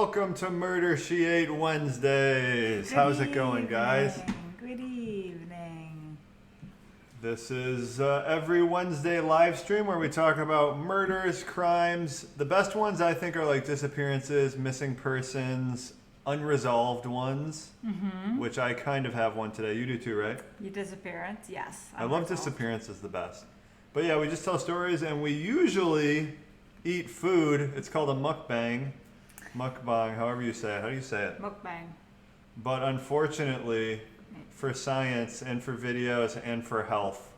welcome to Murder She Ate Wednesdays. How's it going, guys? Good evening. This is every Wednesday live stream where we talk about murders, crimes. The best ones I think are like disappearances, missing persons, unresolved ones, which I kind of have one today. You do too, right? Your disappearance, yes. I love disappearance is the best. But yeah, we just tell stories and we usually eat food. It's called a mukbang. Mukbang, however you say it. How do you say it? Mukbang. But unfortunately, for science and for videos and for health,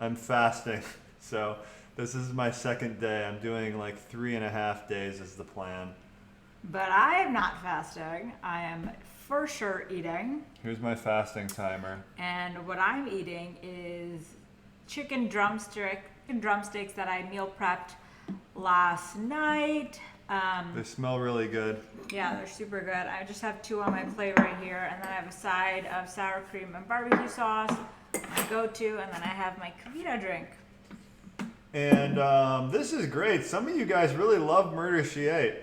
I'm fasting. So this is my second day. I'm doing like 3.5 days is the plan. But I am not fasting. I am for sure eating. Here's my fasting timer. And what I'm eating is chicken drumsticks that I meal prepped last night. They smell really good. Yeah, they're super good. I just have 2 on my plate right here, and then I have a side of sour cream and barbecue sauce, my go-to, and then I have my Keto drink. And this is great. Some of you guys really love Murder She Ate.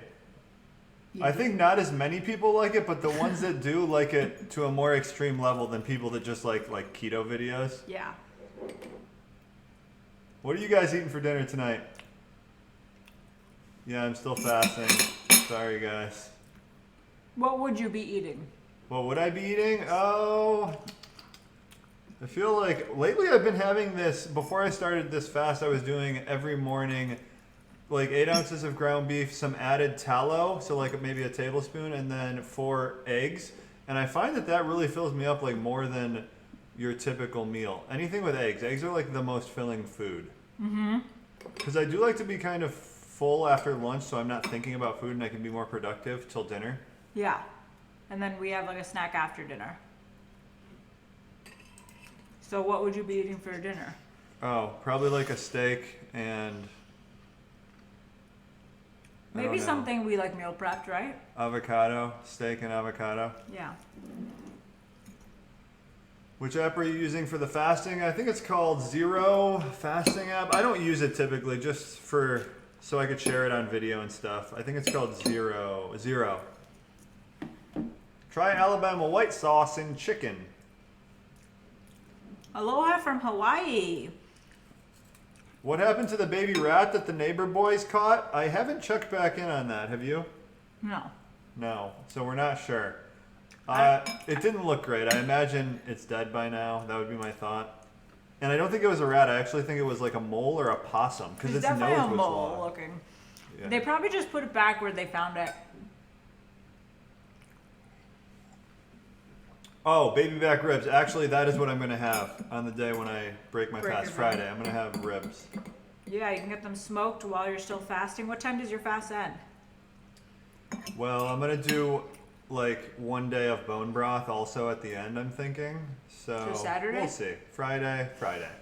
I think not as many people like it, but the ones that do like it to a more extreme level than people that just like keto videos. Yeah. What are you guys eating for dinner tonight? Yeah, I'm still fasting. Sorry, guys. What would you be eating? What would I be eating? Oh, I feel like lately I've been having this. Before I started this fast, I was doing every morning like 8 ounces of ground beef, some added tallow, so like maybe a tablespoon, and then 4 eggs. And I find that really fills me up like more than your typical meal. Anything with eggs. Eggs are like the most filling food. Because I do like to be kind of full after lunch, so I'm not thinking about food and I can be more productive till dinner. Yeah. And then we have like a snack after dinner. So what would you be eating for dinner? Oh, probably like a steak and maybe something we like meal prepped, right? Avocado, steak and avocado. Yeah. Which app are you using for the fasting? I think it's called Zero Fasting app. I don't use it typically, just so I could share it on video and stuff. I think it's called Zero. Try Alabama white sauce and chicken. Aloha from Hawaii. What happened to the baby rat that the neighbor boys caught? I haven't checked back in on that. Have you? No. No. So we're not sure. It didn't look great. I imagine it's dead by now. That would be my thought. And I don't think it was a rat. I actually think it was like a mole or a possum because its nose was long. Definitely a mole looking. Yeah. They probably just put it back where they found it. Oh, baby back ribs. Actually, that is what I'm going to have on the day when I break my fast. your Friday. I'm going to have ribs. Yeah, you can get them smoked while you're still fasting. What time does your fast end? Well, I'm going to do like 1 day of bone broth also at the end, I'm thinking. So Saturday? We'll see. Friday.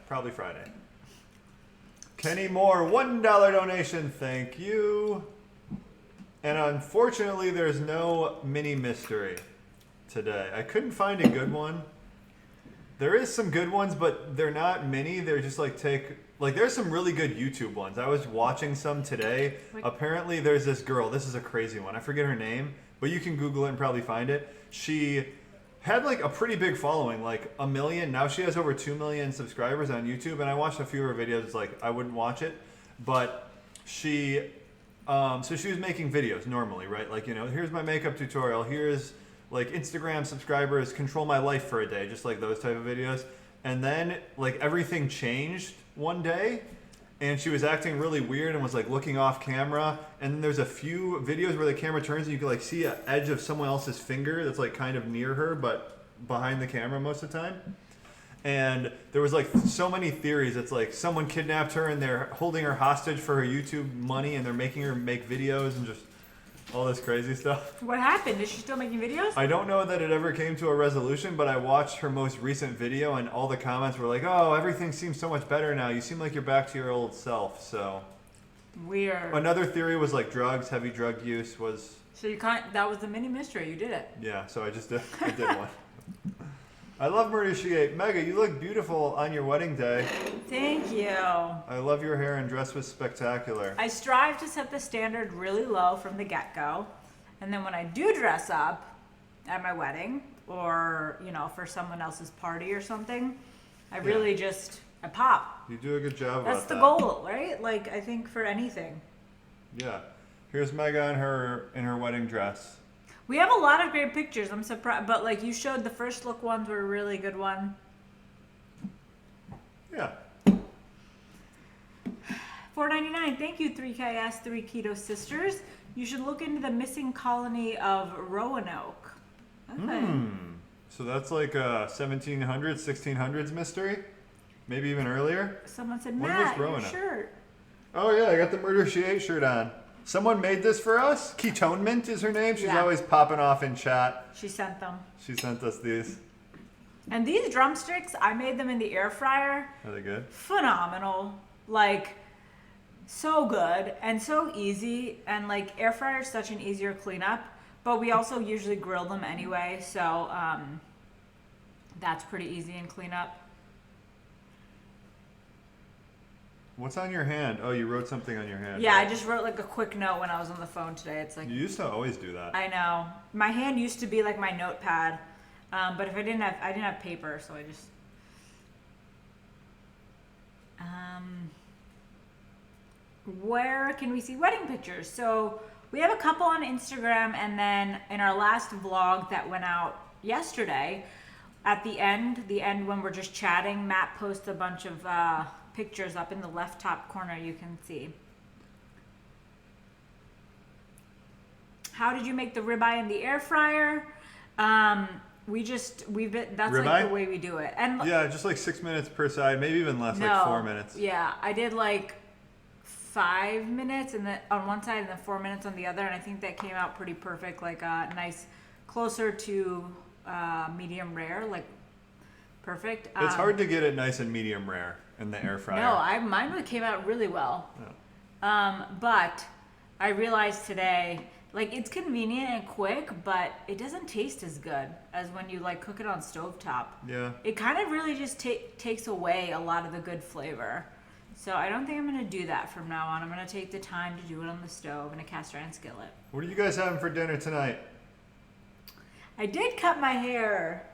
Probably Friday. Kenny Moore, $1 donation. Thank you. And unfortunately, there's no mini mystery today. I couldn't find a good one. There is some good ones, but they're not mini. They're just there's some really good YouTube ones. I was watching some today. Apparently there's this girl. This is a crazy one. I forget her name, but you can Google it and probably find it. She had like a pretty big following, like 1 million. Now she has over 2 million subscribers on YouTube, and I watched a few of her videos. It's like I wouldn't watch it, but she so she was making videos normally, right? Like, here's my makeup tutorial. Here's like Instagram subscribers, control my life for a day, just like those type of videos. And then like everything changed one day and she was acting really weird and was like looking off camera. And then there's a few videos where the camera turns and you can like see an edge of someone else's finger that's like kind of near her, but behind the camera most of the time. And there was like so many theories. It's like someone kidnapped her and they're holding her hostage for her YouTube money and they're making her make videos and just all this crazy stuff. What happened? Is she still making videos? I don't know that it ever came to a resolution, but I watched her most recent video and all the comments were like, oh, everything seems so much better now. You seem like you're back to your old self. So weird. Another theory was like drugs, heavy drug use was. So that was the mini mystery. You did it. Yeah, so I did one. I love Murder She Ate. Mega, you look beautiful on your wedding day. Thank you. I love your hair and dress was spectacular. I strive to set the standard really low from the get-go. And then when I do dress up at my wedding or, you know, for someone else's party or something, I really just, I pop. You do a good job That's about the that. goal, right? Like, I think for anything. Yeah. Here's Mega in her wedding dress. We have a lot of great pictures. I'm surprised, but like you showed the first look ones were a really good one. Yeah. $4.99. Thank you, 3KS, 3 Keto Sisters. You should look into the missing colony of Roanoke. Okay. So that's like a 1700s, 1600s mystery? Maybe even earlier? Someone said, When was Matt, your Roanoke? shirt. Oh yeah, I got the Murder She Ate shirt on. Someone made this for us? Ketonement is her name. She's Yeah. always popping off in chat. She sent them. She sent us these. And these drumsticks, I made them in the air fryer. Are they good? Phenomenal. Like, so good and so easy. And like, air fryer is such an easier cleanup. But we also usually grill them anyway. So that's pretty easy in cleanup. What's on your hand? Oh, you wrote something on your hand. Yeah, I right? just wrote like a quick note when I was on the phone today. It's like, You used to always do that. I know. My hand used to be like my notepad. But if I didn't have paper, so I just where can we see wedding pictures? So we have a couple on Instagram, and then in our last vlog that went out yesterday, at the end when we're just chatting, Matt posts a bunch of pictures up in the left top corner. You can see. How did you make the ribeye in the air fryer? That's Ribeye? like the way we do it. And Yeah, just like 6 minutes per side, maybe even less, like 4 minutes. Yeah, I did like 5 minutes and then on one side and then 4 minutes on the other, and I think that came out pretty perfect. Like nice, closer to medium rare, like perfect. It's hard to get it nice and medium rare in the air fryer. No, mine came out really well. But I realized today, like, it's convenient and quick, but it doesn't taste as good as when you like cook it on stovetop. Yeah. It kind of really just takes away a lot of the good flavor. So I don't think I'm gonna do that from now on. I'm gonna take the time to do it on the stove in a cast iron skillet. What are you guys having for dinner tonight? I did cut my hair.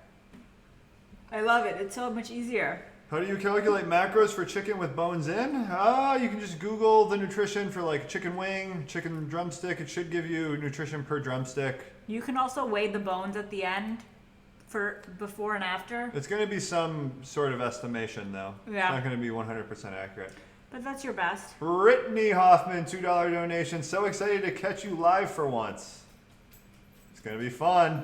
I love it. It's so much easier. How do you calculate macros for chicken with bones in? You can just Google the nutrition for like chicken wing, chicken drumstick. It should give you nutrition per drumstick. You can also weigh the bones at the end for before and after. It's going to be some sort of estimation though. Yeah. It's not going to be 100% accurate. But that's your best. Brittany Hoffman, $2 donation. So excited to catch you live for once. It's going to be fun.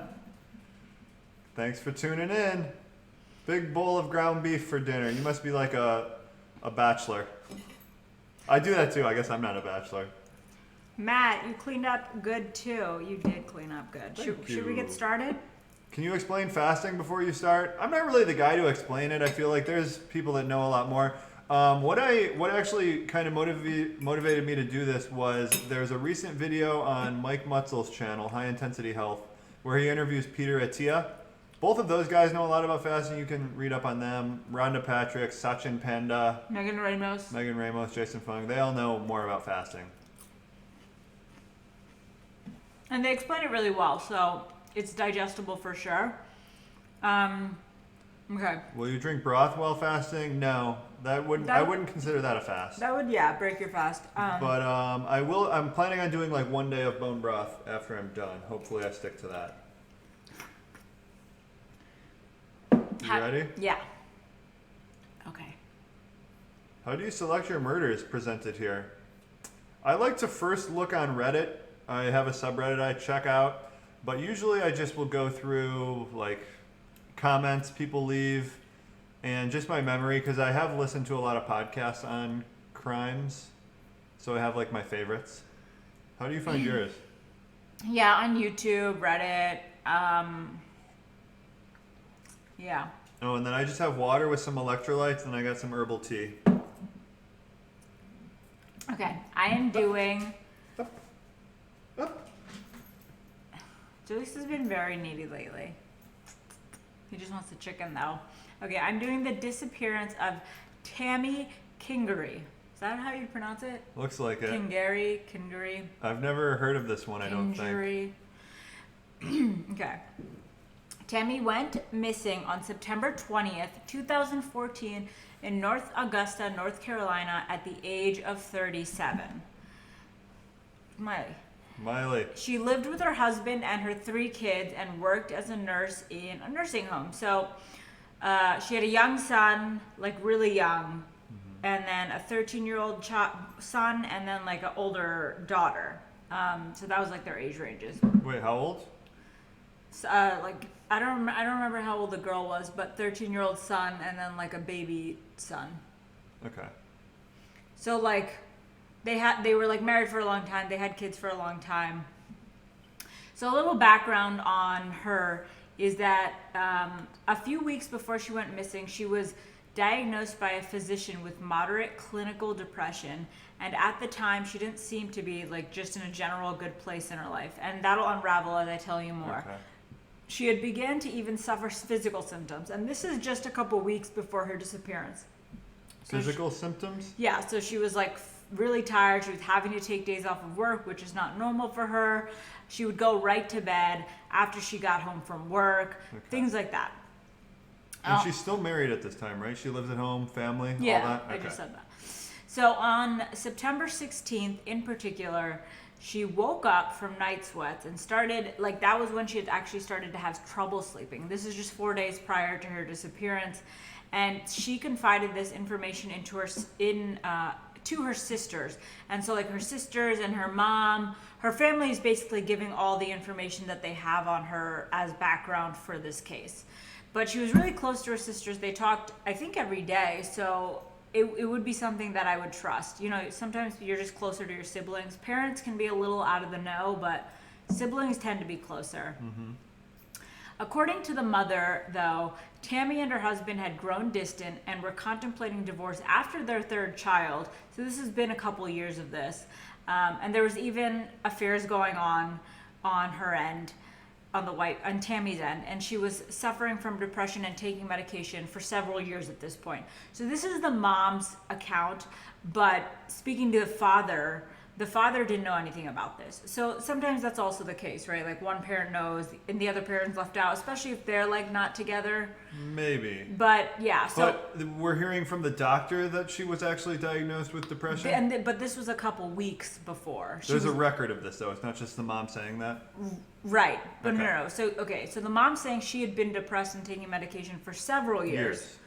Thanks for tuning in. Big bowl of ground beef for dinner. You must be like a bachelor. I do that too. I guess I'm not a bachelor. Matt, you cleaned up good too. You did clean up good. Should we get started? Can you explain fasting before you start? I'm not really the guy to explain it. I feel like there's people that know a lot more. What actually kind of motivated me to do this was there's a recent video on Mike Mutzel's channel, High Intensity Health, where he interviews Peter Attia. Both of those guys know a lot about fasting. You can read up on them. Rhonda Patrick, Sachin Panda, Megan Ramos, Jason Fung. They all know more about fasting. And they explain it really well, so it's digestible for sure. Okay. Will you drink broth while fasting? No, I wouldn't consider that a fast. That would break your fast. But I will. I'm planning on doing like 1 day of bone broth after I'm done. Hopefully, I stick to that. You ready? Yeah. Okay. How do you select your murders presented here? I like to first look on Reddit. I have a subreddit I check out, but usually I just will go through like comments people leave and just my memory, because I have listened to a lot of podcasts on crimes, so I have like my favorites. How do you find yours? Yeah, on YouTube, Reddit. Yeah. Oh, and then I just have water with some electrolytes, and I got some herbal tea. Okay, I am doing. Julius has been very needy lately. He just wants the chicken though. Okay, I'm doing the disappearance of Tammy Kingery. Is that how you pronounce it? Looks like it. Kingery. I've never heard of this one, I don't think. Kingery. Okay. Tammy went missing on September 20th, 2014 in North Augusta, North Carolina at the age of 37. Miley. She lived with her husband and her 3 kids and worked as a nurse in a nursing home. So she had a young son, like really young, and then a 13-year-old son, and then like an older daughter. So that was like their age ranges. Wait, how old? Like I don't remember how old the girl was, but 13-year-old son, and then like a baby son. Okay. So like they were like married for a long time. They had kids for a long time. So a little background on her is that a few weeks before she went missing, she was diagnosed by a physician with moderate clinical depression, and at the time she didn't seem to be like just in a general good place in her life, and that'll unravel as I tell you more. Okay. She had begun to even suffer physical symptoms, and this is just a couple weeks before her disappearance. Physical symptoms? Yeah, so she was like really tired. She was having to take days off of work, which is not normal for her. She would go right to bed after she got home from work, things like that. And she's still married at this time, right? She lives at home, family, all that? I just said that. So on September 16th in particular, she woke up from night sweats and started, like that was when she had actually started to have trouble sleeping. This is just 4 days prior to her disappearance. And she confided this information to her sisters. And so like her sisters and her mom, her family is basically giving all the information that they have on her as background for this case. But she was really close to her sisters. They talked, I think, every day. So it would be something that I would trust. You know, sometimes you're just closer to your siblings. Parents can be a little out of the know, but siblings tend to be closer. Mm-hmm. According to the mother, though, Tammy and her husband had grown distant and were contemplating divorce after their 3rd child. So this has been a couple years of this. And there was even affairs going on her end, on Tammy's end, and she was suffering from depression and taking medication for several years at this point. So this is the mom's account, but speaking to the father didn't know anything about this. So sometimes that's also the case, right? Like one parent knows and the other parent's left out, especially if they're like not together. Maybe. But yeah, so. But we're hearing from the doctor that she was actually diagnosed with depression? But this was a couple weeks before. There's a record of this, though. It's not just the mom saying that? Right. But Okay. no. So the mom's saying she had been depressed and taking medication for several years.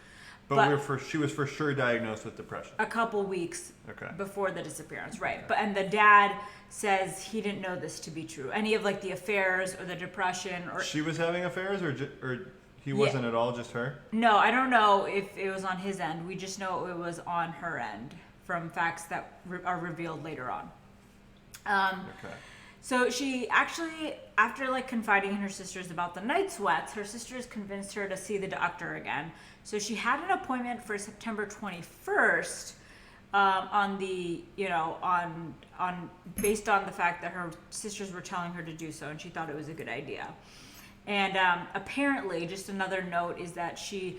But she was for sure diagnosed with depression. A couple weeks Okay. before the disappearance, right? And the dad says he didn't know this to be true. Any of like the affairs or the depression or She was having affairs, or he wasn't at all, just her? no, I don't know if it was on his end. We just know it was on her end from facts that are revealed later on. Okay. So she actually, after like confiding in her sisters about the night sweats, her sisters convinced her to see the doctor again. So she had an appointment for September 21st, based on the fact that her sisters were telling her to do so, and she thought it was a good idea. And apparently, just another note is that she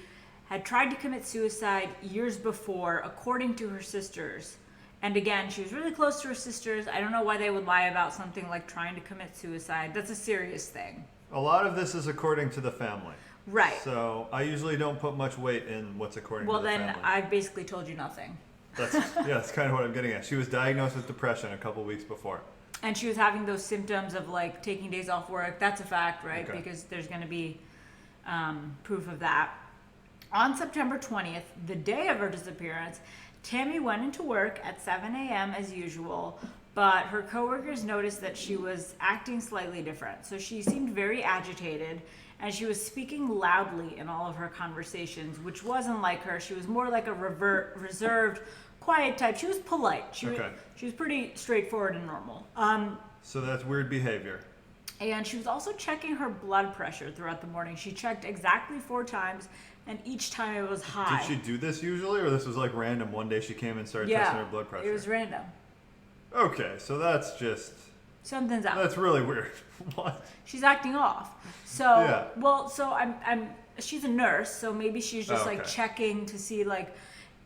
had tried to commit suicide years before, according to her sisters. And again, she was really close to her sisters. I don't know why they would lie about something like trying to commit suicide. That's a serious thing. A lot of this is according to the family. Right. So I usually don't put much weight in what's according to the family. Well, then I've basically told you nothing. That's kind of what I'm getting at. She was diagnosed with depression a couple weeks before. And she was having those symptoms of like taking days off work. That's a fact, right? Okay. Because there's going to be proof of that. On September 20th, the day of her disappearance, Tammy went into work at 7 a.m. as usual, but her coworkers noticed that she was acting slightly different. So she seemed very agitated, and she was speaking loudly in all of her conversations, which wasn't like her. She was more like a reserved, quiet type. She was polite. She was pretty straightforward and normal. So that's weird behavior. And she was also checking her blood pressure throughout the morning. She checked exactly 4 times, and each time it was high. Did she do this usually, or this was like random? One day she came and started testing her blood pressure? It was random. Okay, so that's just... Something's up. That's really weird. What? She's acting off. So, Yeah. well, so she's a nurse, so maybe she's just like checking to see like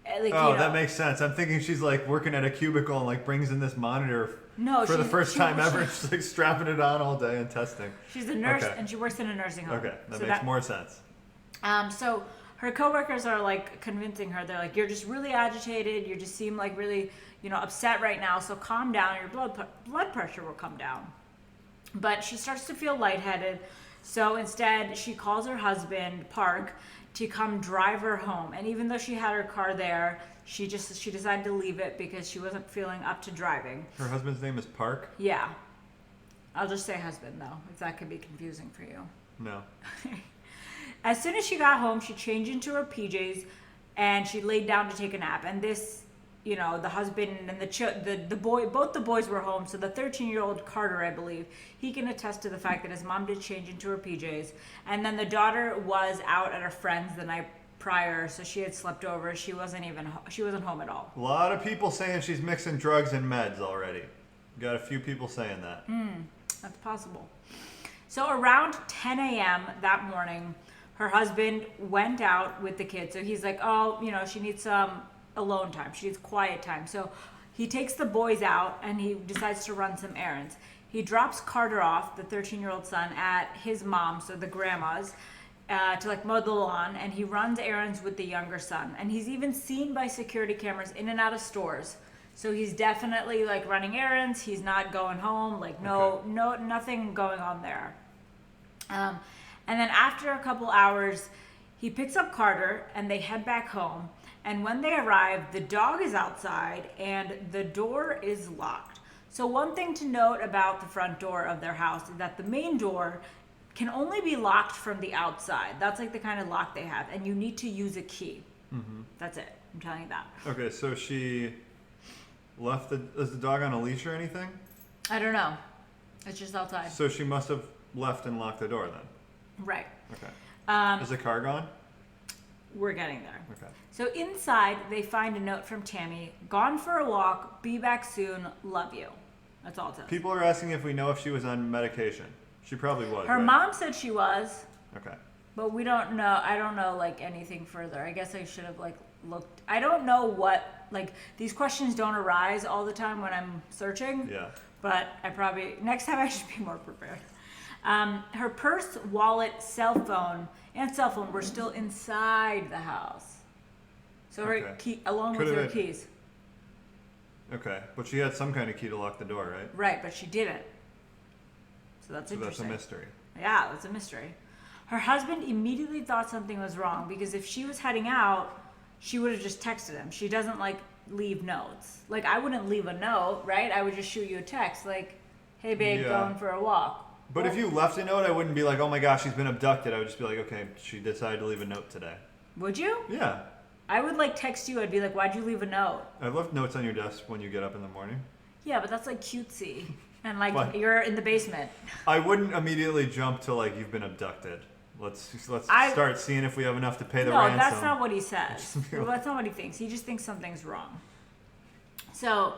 that makes sense. I'm thinking she's like working at a cubicle and like brings in this monitor No, For the first time ever, she's like strapping it on all day and testing. She's a nurse Okay. and she works in a nursing home. Okay, that makes more sense. So her coworkers are like convincing her. They're like, "You're just really agitated. You just seem like really, upset right now. So calm down. Your blood pressure will come down." But she starts to feel lightheaded. So instead, she calls her husband, Park, to come drive her home. And even though she had her car there, she decided to leave it because she wasn't feeling up to driving. Her husband's name is Park? Yeah. I'll just say husband, though, if that could be confusing for you. No. As soon as she got home, she changed into her PJs and she laid down to take a nap. And this, the husband and the boy, both the boys were home. So the 13-year-old Carter, I believe, he can attest to the fact that his mom did change into her PJs. And then the daughter was out at her friend's the night prior, so she had slept over. She wasn't home at all. A lot of people saying she's mixing drugs and meds already. Got a few people saying that. That's possible. So around 10 a.m. that morning, her husband went out with the kids. So he's like, she needs some alone time. She needs quiet time. So he takes the boys out and he decides to run some errands. He drops Carter off, the 13-year-old son, at his mom, so the grandma's, to mow the lawn, and he runs errands with the younger son. And he's even seen by security cameras in and out of stores. So he's definitely running errands. He's not going home. Nothing going on there. And then after a couple hours, he picks up Carter and they head back home. And when they arrive, the dog is outside and the door is locked. So one thing to note about the front door of their house is that the main door can only be locked from the outside. That's the kind of lock they have. And you need to use a key. Mm-hmm. That's it. I'm telling you that. Okay, so she left is the dog on a leash or anything? I don't know. It's just outside. So she must have left and locked the door then? Right. Okay. Is the car gone? We're getting there. Okay. So inside, they find a note from Tammy. Gone for a walk. Be back soon. Love you. That's all it says. People are asking if we know if she was on medication. She probably was. Her right? mom said she was. Okay. But we don't know. I don't know anything further. I guess I should have looked. I don't know what these questions don't arise all the time when I'm searching. Yeah. But next time I should be more prepared. Her purse, wallet, cell phone were still inside the house. So her key, along with her keys. Okay, but she had some kind of key to lock the door, right? Right, but she didn't. So that's interesting. That's a mystery. Yeah, that's a mystery. Her husband immediately thought something was wrong because if she was heading out, she would have just texted him. She doesn't leave notes. I wouldn't leave a note, right? I would just shoot you a text hey babe, going for a walk. But if you left a note, I wouldn't be oh my gosh, she's been abducted. I would just be okay, she decided to leave a note today. Would you? Yeah. I would text you. I'd be why'd you leave a note? I've left notes on your desk when you get up in the morning. Yeah, but that's cutesy. And you're in the basement. I wouldn't immediately jump to you've been abducted. Let's start seeing if we have enough to pay the ransom. No, that's not what he says. Well, that's not what he thinks. He just thinks something's wrong. So,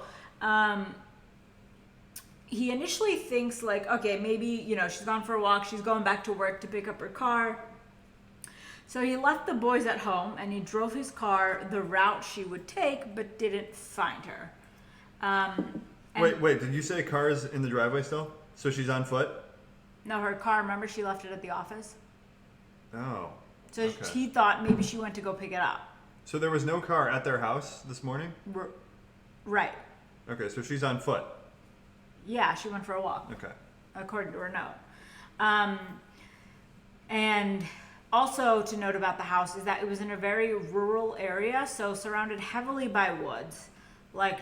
he initially thinks okay, maybe, she's gone for a walk. She's going back to work to pick up her car. So he left the boys at home and he drove his car the route she would take, but didn't find her. Wait, did you say car is in the driveway still? So she's on foot? No, her car, remember she left it at the office? Oh. So okay. He thought maybe she went to go pick it up. So there was no car at their house this morning? Right. Okay, so she's on foot. Yeah, she went for a walk. Okay. According to her note. And also to note about the house is that it was in a very rural area, so surrounded heavily by woods.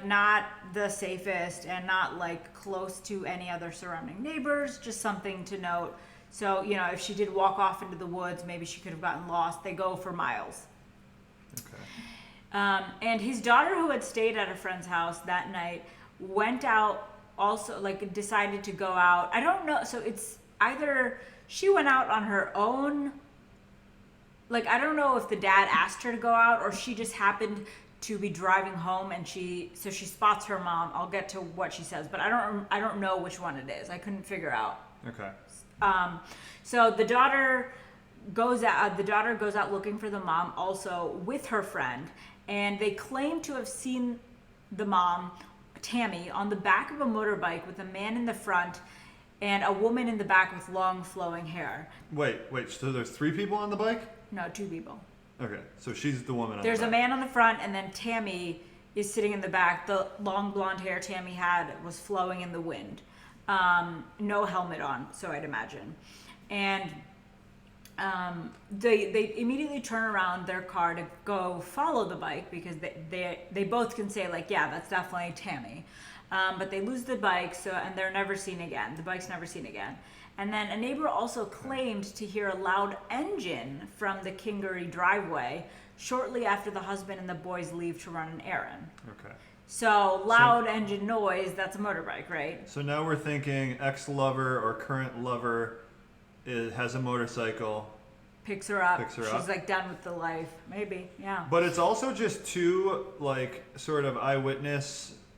Not the safest and not close to any other surrounding neighbors, just something to note. So, if she did walk off into the woods, maybe she could have gotten lost. They go for miles. Okay. And his daughter, who had stayed at a friend's house that night, went out also, decided to go out. I don't know. So it's either she went out on her own. I don't know if the dad asked her to go out or she just happened to be driving home and she spots her mom. I'll get to what she says, but I don't know which one it is. I couldn't figure out. Okay. So the daughter goes out looking for the mom also with her friend, and they claim to have seen the mom Tammy on the back of a motorbike with a man in the front and a woman in the back with long flowing hair. Wait. So there's 3 people on the bike? No, 2 people. Okay, so she's the woman on There's the a bike. man on the front, and then Tammy is sitting in the back. The long blonde hair Tammy had was flowing in the wind. No helmet on, so I'd imagine. And they immediately turn around their car to go follow the bike because they both can say, like, yeah, that's definitely Tammy. But they lose the bike, and they're never seen again. The bike's never seen again. And then a neighbor also claimed to hear a loud engine from the Kingery driveway shortly after the husband and the boys leave to run an errand. Okay. So loud engine noise, that's a motorbike, right? So now we're thinking ex-lover or current lover has a motorcycle. Picks her up. Picks her She's up. like done with the life. Maybe, yeah. But it's also just 2 like sort of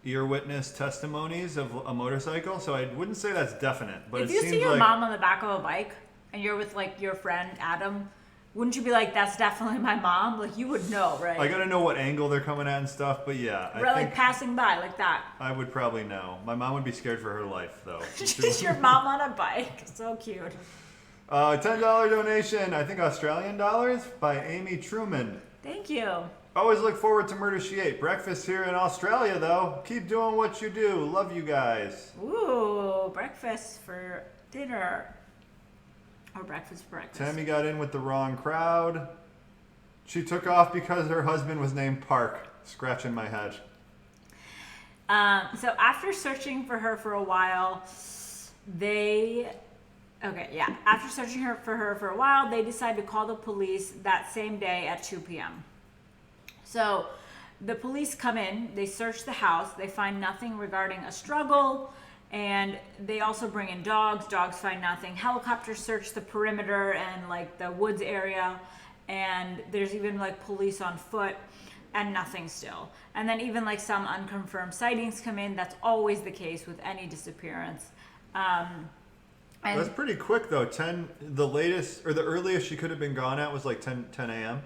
ear witness testimonies of a motorcycle, so I wouldn't say that's definite. But If it you seems see your like mom on the back of a bike and you're with like your friend Adam, wouldn't you be like, that's definitely my mom? Like you would know, right? I gotta know what angle they're coming at and stuff, but yeah, I Right, think like passing by like that. I would probably know. My mom would be scared for her life, though. Just your mom on a bike. So cute. $10 donation, I think Australian dollars, by Amy Truman. Thank you. Always look forward to Murder She Ate. Breakfast here in Australia, though. Keep doing what you do. Love you guys. Ooh, breakfast for dinner. Or breakfast for breakfast. Tammy got in with the wrong crowd. She took off because her husband was named Park. Scratching my head. So after searching for her for a while, after searching for her for a while, they decide to call the police that same day at 2 p.m. So the police come in, they search the house, they find nothing regarding a struggle, and they also bring in dogs. Dogs find nothing. Helicopters search the perimeter and like the woods area, and there's even like police on foot, and nothing still. And then even like some unconfirmed sightings come in. That's always the case with any disappearance. And That's pretty quick, though. The latest or the earliest she could have been gone at was like 10 a.m.,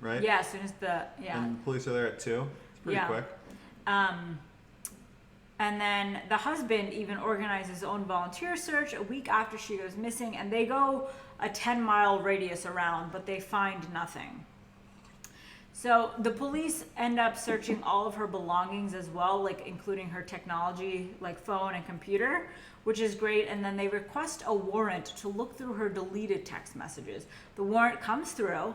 right? yeah, as soon as And the police are there at 2. It's pretty quick. And then the husband even organized his own volunteer search a week after she goes missing, and they go a 10-mile radius around, but they find nothing. So the police end up searching all of her belongings as well, like including her technology, like phone and computer, which is great. And then they request a warrant to look through her deleted text messages. The warrant comes through,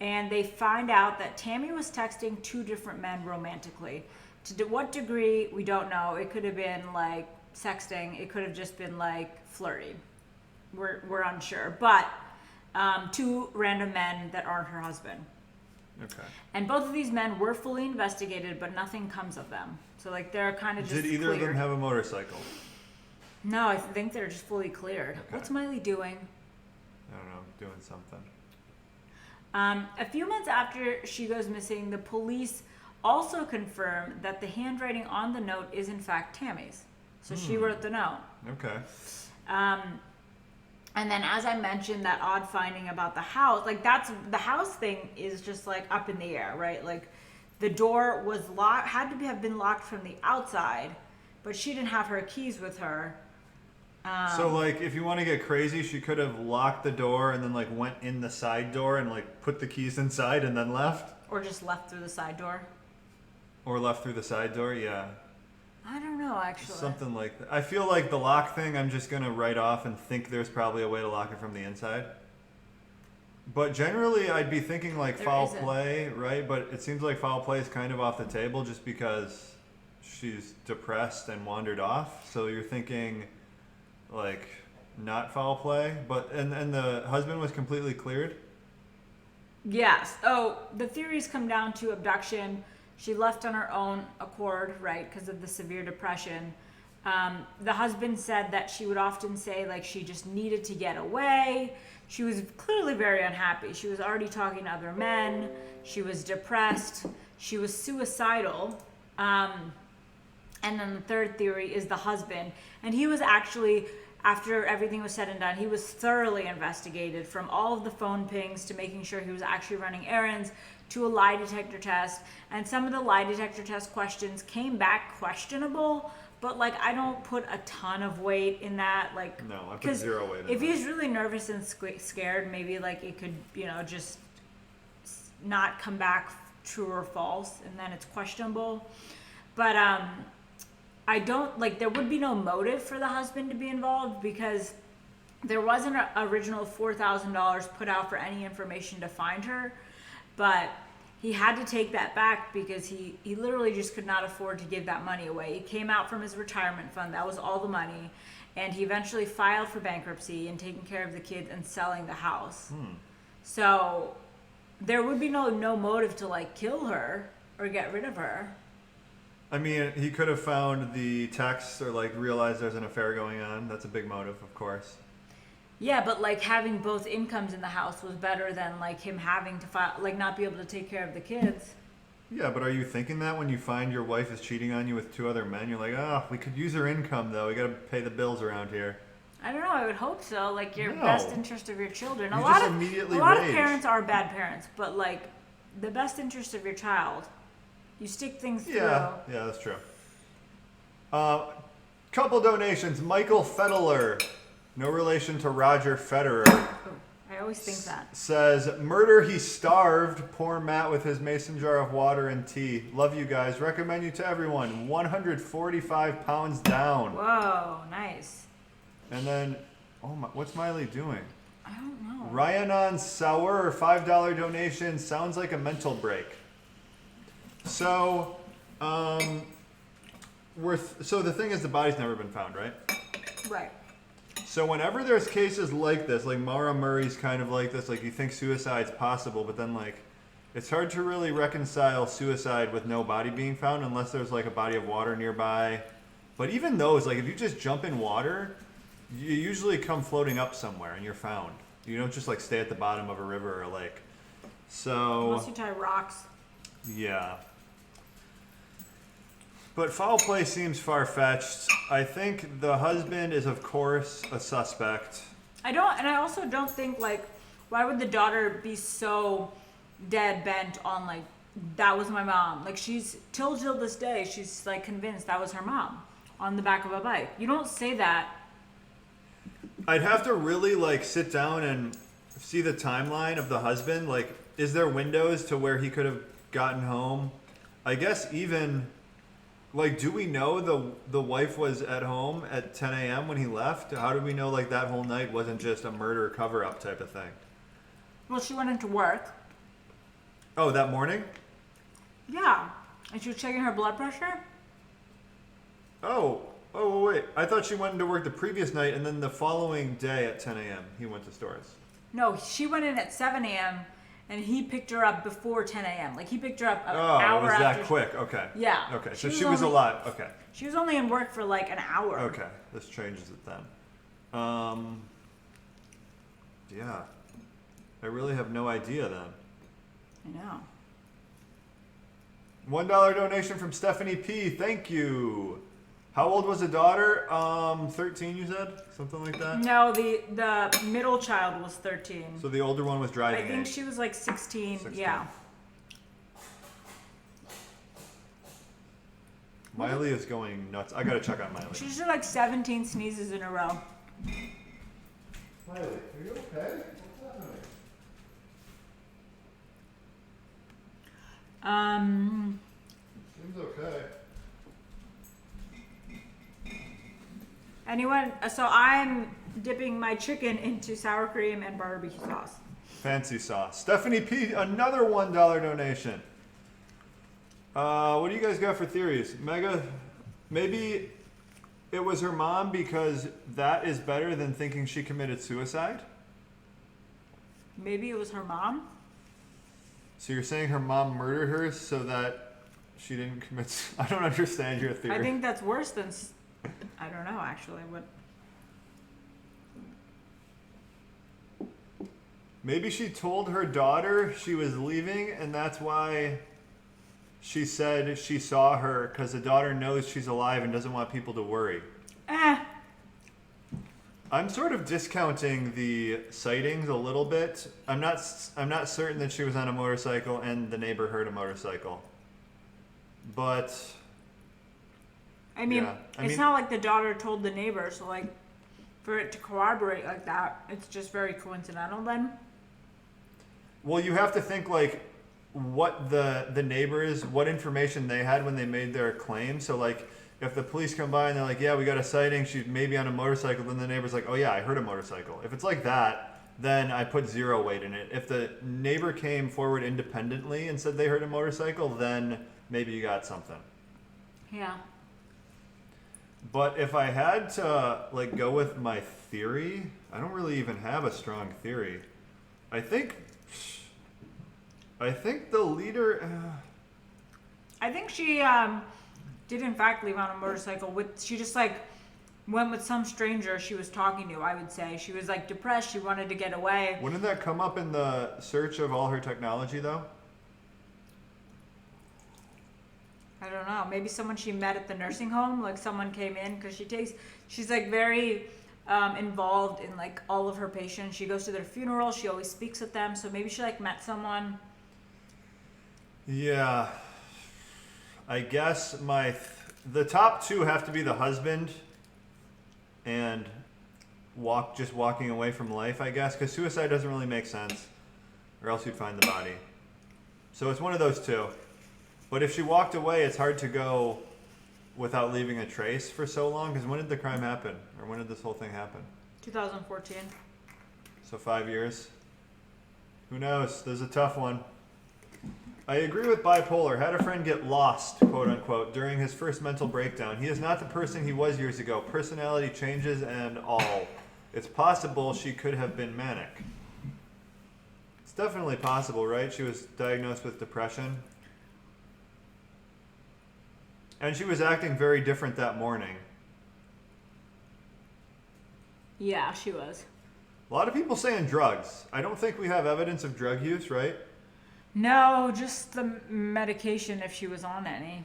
and they find out that Tammy was texting 2 different men romantically. To what degree, we don't know. It could have been like sexting. It could have just been like flirty. We're unsure. But 2 random men that aren't her husband. Okay. And both of these men were fully investigated, but nothing comes of them. So like they're kind of just Did either of them have a motorcycle? No, I think they're just fully cleared. Okay. What's Miley doing? I don't know, doing something. A few months after she goes missing, the police also confirm that the handwriting on the note is in fact Tammy's. So she wrote the note. Okay. And then, as I mentioned, that odd finding about the house, like that's the house thing is just like up in the air, right? Like the door was locked, had to have been locked from the outside, but she didn't have her keys with her. So like, if you want to get crazy, she could have locked the door and then like went in the side door and like put the keys inside and then left, Or just left through the side door. or left through the side door. Yeah. I don't know, actually. Something like that. I feel like the lock thing, I'm just going to write off and think there's probably a way to lock it from the inside. But generally, I'd be thinking like There foul isn't. play, right? But it seems like foul play is kind of off the table just because she's depressed and wandered off. So you're thinking like not foul play, but and the husband was completely cleared. Yes. Oh, the theories come down to abduction. She left on her own accord, right, because of the severe depression. The husband said that she would often say, like, she just needed to get away. She was clearly very unhappy. She was already talking to other men. She was depressed. She was suicidal. And then the third theory is the husband. And he was actually, after everything was said and done, he was thoroughly investigated, from all of the phone pings to making sure he was actually running errands to a lie detector test, and some of the lie detector test questions came back questionable, but like I don't put a ton of weight in that, like No, I put 0 weight in if that. he's really nervous and scared, maybe like it could, just not come back true or false, and then it's questionable. But I don't like, there would be no motive for the husband to be involved because there wasn't an original $4,000 put out for any information to find her, but he had to take that back because he literally just could not afford to give that money away. It came out from his retirement fund. That was all the money. And he eventually filed for bankruptcy and taking care of the kids and selling the house. So there would be no motive to like kill her or get rid of her. I mean, he could have found the texts or like realized there's an affair going on. That's a big motive, of course. Yeah, but like having both incomes in the house was better than like him having to file, like not be able to take care of the kids. Yeah, but are you thinking that when you find your wife is cheating on you with 2 other men? You're like, oh, we could use her income though. We got to pay the bills around here. I don't know. I would hope so. Like your No. best interest of your children. You A lot just of immediately a lot of rage. parents are bad parents, but like the best interest of your child, you stick things through. Yeah, that's true. Couple donations. Michael Federer, no relation to Roger Federer, I always think that. says, murder he starved. Poor Matt with his mason jar of water and tea. Love you guys. Recommend you to everyone. 145 pounds down. Whoa, nice. And then, oh my, what's Miley doing? I don't know. Ryanon Sauer, $5 donation. Sounds like a mental break. So, so the thing is, the body's never been found, right? Right. So whenever there's cases like this, like Mara Murray's kind of like this, like you think suicide's possible, but then like it's hard to really reconcile suicide with no body being found unless there's like a body of water nearby. But even those, like if you just jump in water, you usually come floating up somewhere and you're found. You don't just like stay at the bottom of a river or a lake. So Unless you tie rocks. yeah. But foul play seems far-fetched. I think the husband is, of course, a suspect. I also don't think like, why would the daughter be so dead bent on like, that was my mom? Like she's till this day, she's like convinced that was her mom on the back of a bike. You don't say that. I'd have to really like sit down and see the timeline of the husband. Like, is there windows to where he could have gotten home? I guess even, like, do we know the wife was at home at 10 a.m. when he left? How do we know like that whole night wasn't just a murder cover-up type of thing? Well, she went into work. Oh, that morning? Yeah. And she was checking her blood pressure. Oh, wait. I thought she went into work the previous night, and then the following day at 10 a.m. he went to stores. No, she went in at 7 a.m. and he picked her up before 10 a.m. Like he picked her up an hour it was after. that quick. Okay. Yeah. Okay, so she was alive. Okay. She was only in work for like an hour. Okay, this changes it then. Yeah. I really have no idea then. I know. $1 donation from Stephanie P. Thank you. How old was the daughter? 13, you said? Something like that? No, the middle child was 13. So the older one was driving I think age. she was like 16. 16. Yeah. Miley is going nuts. I gotta check on Miley. She just did like 17 sneezes in a row. Miley, are you okay? What's happening? Seems okay. Anyone? So I'm dipping my chicken into sour cream and barbecue sauce. Fancy sauce. Stephanie P, another $1 donation. What do you guys got for theories? Mega, maybe it was her mom because that is better than thinking she committed suicide? Maybe it was her mom. So you're saying her mom murdered her so that she didn't commit... I don't understand your theory. I think that's worse than... I don't know, actually. What? Maybe she told her daughter she was leaving, and that's why she said she saw her, because the daughter knows she's alive and doesn't want people to worry. I'm sort of discounting the sightings a little bit. I'm not certain that she was on a motorcycle and the neighbor heard a motorcycle. But I mean, yeah. it's not like the daughter told the neighbor, so like for it to corroborate like that, it's just very coincidental then. Well, you have to think like what the neighbors, what information they had when they made their claim. So like if the police come by and they're like, yeah, we got a sighting, she's maybe on a motorcycle, then the neighbor's like, oh yeah, I heard a motorcycle. If it's like that, then I put zero weight in it. If the neighbor came forward independently and said they heard a motorcycle, then maybe you got something. Yeah. But if I had to like go with my theory, I don't really even have a strong theory. I think the leader. I think she did in fact leave on a motorcycle. She just like went with some stranger she was talking to. I would say she was like depressed. She wanted to get away. Wouldn't that come up in the search of all her technology though? I don't know. Maybe someone she met at the nursing home. Like someone came in because she's like very involved in like all of her patients. She goes to their funerals. She always speaks with them. So maybe she like met someone. Yeah. I guess the top two have to be the husband and walking away from life, I guess, because suicide doesn't really make sense, or else you'd find the body. So it's one of those two. But if she walked away, it's hard to go without leaving a trace for so long, because when did the crime happen, or when did this whole thing happen? 2014. So 5 years. Who knows? There's a tough one. I agree with bipolar. Had a friend get lost, quote unquote, during his first mental breakdown. He is not the person he was years ago. Personality changes and all. It's possible she could have been manic. It's definitely possible, right? She was diagnosed with depression. And she was acting very different that morning. Yeah, she was. A lot of people saying drugs. I don't think we have evidence of drug use, right? No, just the medication if she was on any.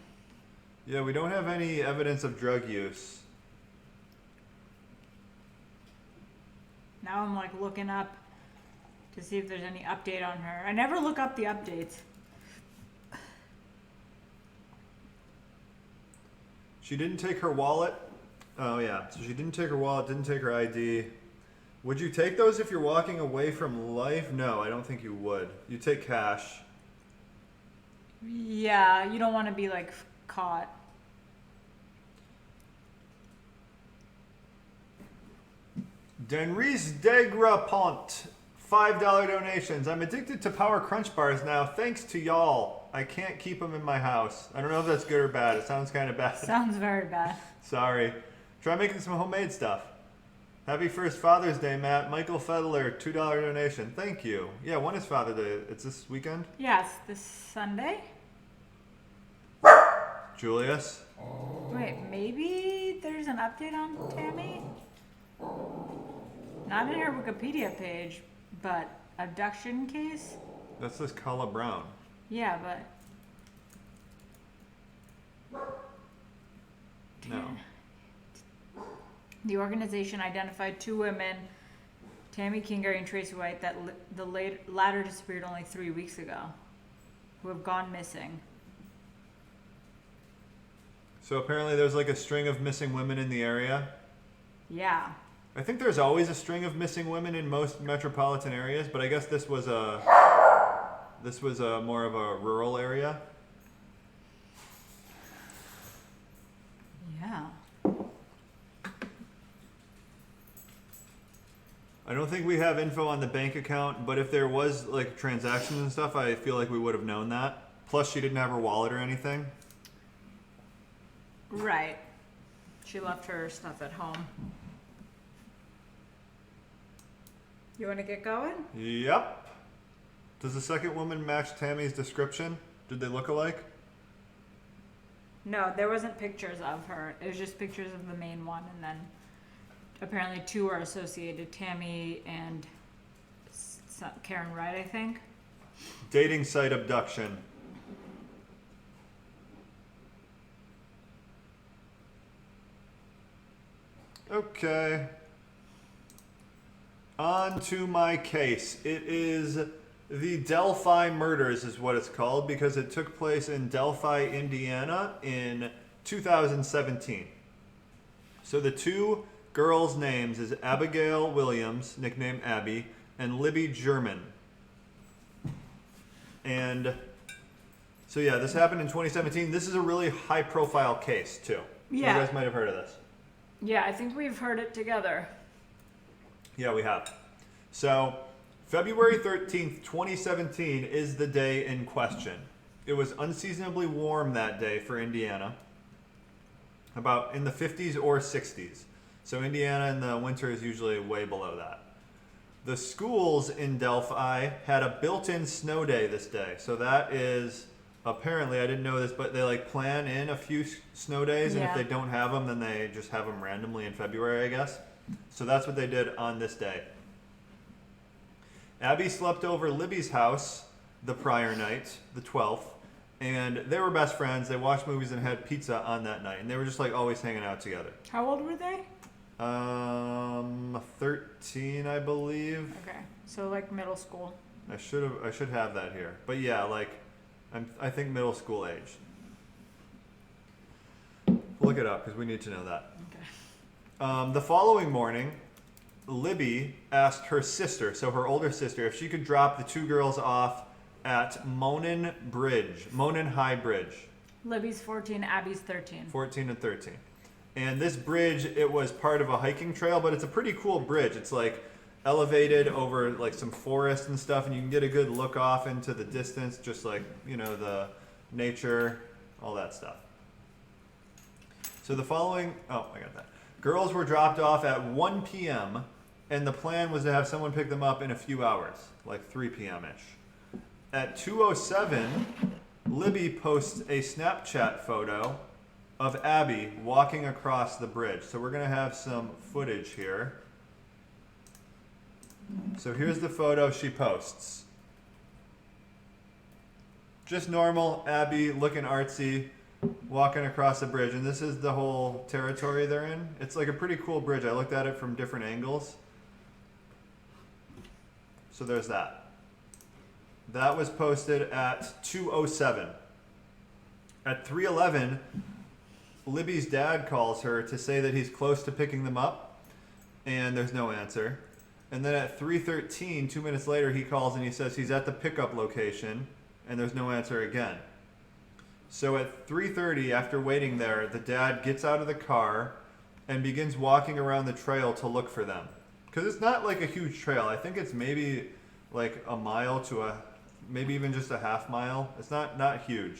Yeah, we don't have any evidence of drug use. Now I'm like looking up to see if there's any update on her. I never look up the updates. She didn't take her wallet. Oh yeah, so she didn't take her wallet, didn't take her ID. Would you take those if you're walking away from life? No, I don't think you would. You take cash. Yeah, you don't want to be like caught. Denrise Degrapont, $5 donations. I'm addicted to Power Crunch bars now, thanks to y'all. I can't keep them in my house. I don't know if that's good or bad. It sounds kind of bad. Sounds very bad. Sorry. Try making some homemade stuff. Happy first Father's Day, Matt. Michael Fedler, $2 donation. Thank you. Yeah, when is Father's Day? It's this weekend? Yeah, it's this Sunday. Julius? Wait, maybe there's an update on Tammy? Not in her Wikipedia page, but abduction case? That's this Carla Brown. Yeah, but... No. The organization identified 2 women, Tammy Kingery and Tracy White, that the latter disappeared only 3 weeks ago, who have gone missing. So apparently there's like a string of missing women in the area. Yeah. I think there's always a string of missing women in most metropolitan areas, but I guess this was a more of a rural area. Yeah. I don't think we have info on the bank account, but if there was like transactions and stuff, I feel like we would have known that. Plus, she didn't have her wallet or anything. Right. She left her stuff at home. You want to get going? Yep. Does the second woman match Tammy's description? Did they look alike? No, there wasn't pictures of her. It was just pictures of the main one, and then apparently 2 are associated, Tammy and Karen Wright, I think. Dating site abduction. Okay. On to my case. It is the Delphi murders is what it's called because it took place in Delphi, Indiana in 2017. So the two girls' names is Abigail Williams, nicknamed Abby, and Libby German. And so yeah, this happened in 2017. This is a really high-profile case too. Yeah. You guys might have heard of this. Yeah, I think we've heard it together. Yeah, we have. So, February 13th, 2017 is the day in question. It was unseasonably warm that day for Indiana, about in the 50s or 60s. So, Indiana in the winter is usually way below that. The schools in Delphi had a built-in snow day this day. So, that is apparently, I didn't know this, but they like plan in a few snow days, and if they don't have them, then they just have them randomly in February, I guess. So that's what they did on this day. Abby slept over Libby's house the prior night, the 12th, and they were best friends. They watched movies and had pizza on that night, and they were just like always hanging out together. How old were they? 13, I believe. Okay, so like middle school. I should have that here, but yeah, like I think middle school age. Look it up because we need to know that. Okay. The following morning, Libby asked her sister, so her older sister, if she could drop the two girls off at Monon High Bridge. Libby's 14, Abby's 13. 14 and 13. And this bridge, it was part of a hiking trail, but it's a pretty cool bridge. It's like elevated over like some forest and stuff, and you can get a good look off into the distance, just like, you know, the nature, all that stuff. So the following, I got that. Girls were dropped off at 1 p.m., and the plan was to have someone pick them up in a few hours, like 3 p.m.-ish. At 2:07, Libby posts a Snapchat photo of Abby walking across the bridge. So we're going to have some footage here. So here's the photo she posts. Just normal Abby looking artsy, walking across the bridge, and this is the whole territory they're in. It's like a pretty cool bridge. I looked at it from different angles. So there's that. That was posted at 2:07. At 3:11, Libby's dad calls her to say that he's close to picking them up, and there's no answer. And then at 3:13, 2 minutes later, he calls and he says he's at the pickup location, and there's no answer again. So at 3:30, after waiting there, the dad gets out of the car and begins walking around the trail to look for them. Because it's not like a huge trail. I think it's maybe like a mile to maybe even just a half mile. It's not huge.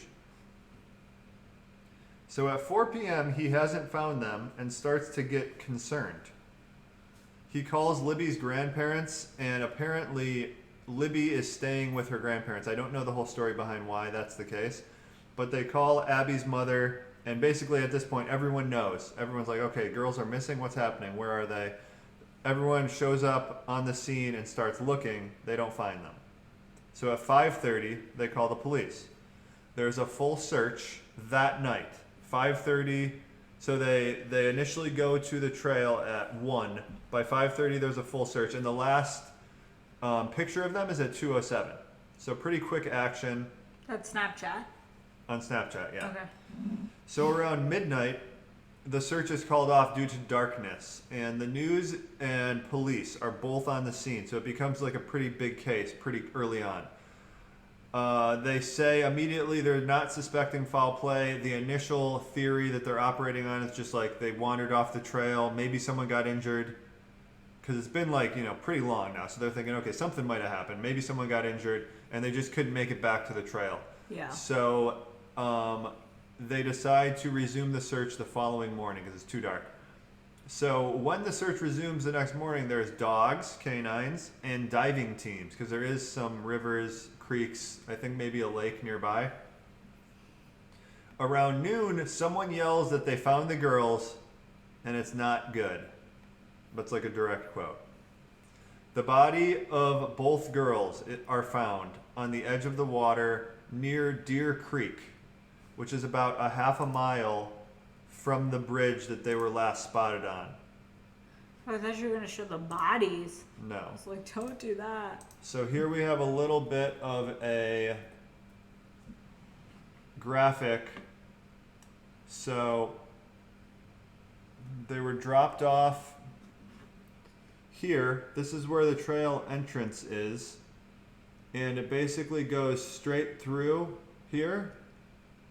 So at 4 p.m., he hasn't found them and starts to get concerned. He calls Libby's grandparents, and apparently Libby is staying with her grandparents. I don't know the whole story behind why that's the case, but they call Abby's mother, and basically at this point, everyone knows. Everyone's like, okay, girls are missing. What's happening? Where are they? Everyone shows up on the scene and starts looking. They don't find them. So at 5:30, they call the police. There's a full search that night. 5:30, so they initially go to the trail at 1. By 5:30, there's a full search, and the last picture of them is at 2:07. So pretty quick action. That's Snapchat. On Snapchat, yeah. Okay. So around midnight, the search is called off due to darkness, and the news and police are both on the scene, so it becomes like a pretty big case pretty early on. They say immediately they're not suspecting foul play. The initial theory that they're operating on is just like they wandered off the trail, maybe someone got injured, because it's been like, you know, pretty long now, so they're thinking, okay, something might have happened, maybe someone got injured and they just couldn't make it back to the trail. Yeah. So they decide to resume the search the following morning because it's too dark. So when the search resumes the next morning, there's dogs, canines, and diving teams, because there is some rivers, creeks, I think maybe a lake nearby. Around noon, someone yells that they found the girls, and it's not good. That's like a direct quote. The body of both girls are found on the edge of the water near Deer Creek, which is about a half a mile from the bridge that they were last spotted on. Oh, I thought you were gonna show the bodies. No. I was like, don't do that. So here we have a little bit of a graphic. So they were dropped off here. This is where the trail entrance is. And it basically goes straight through here.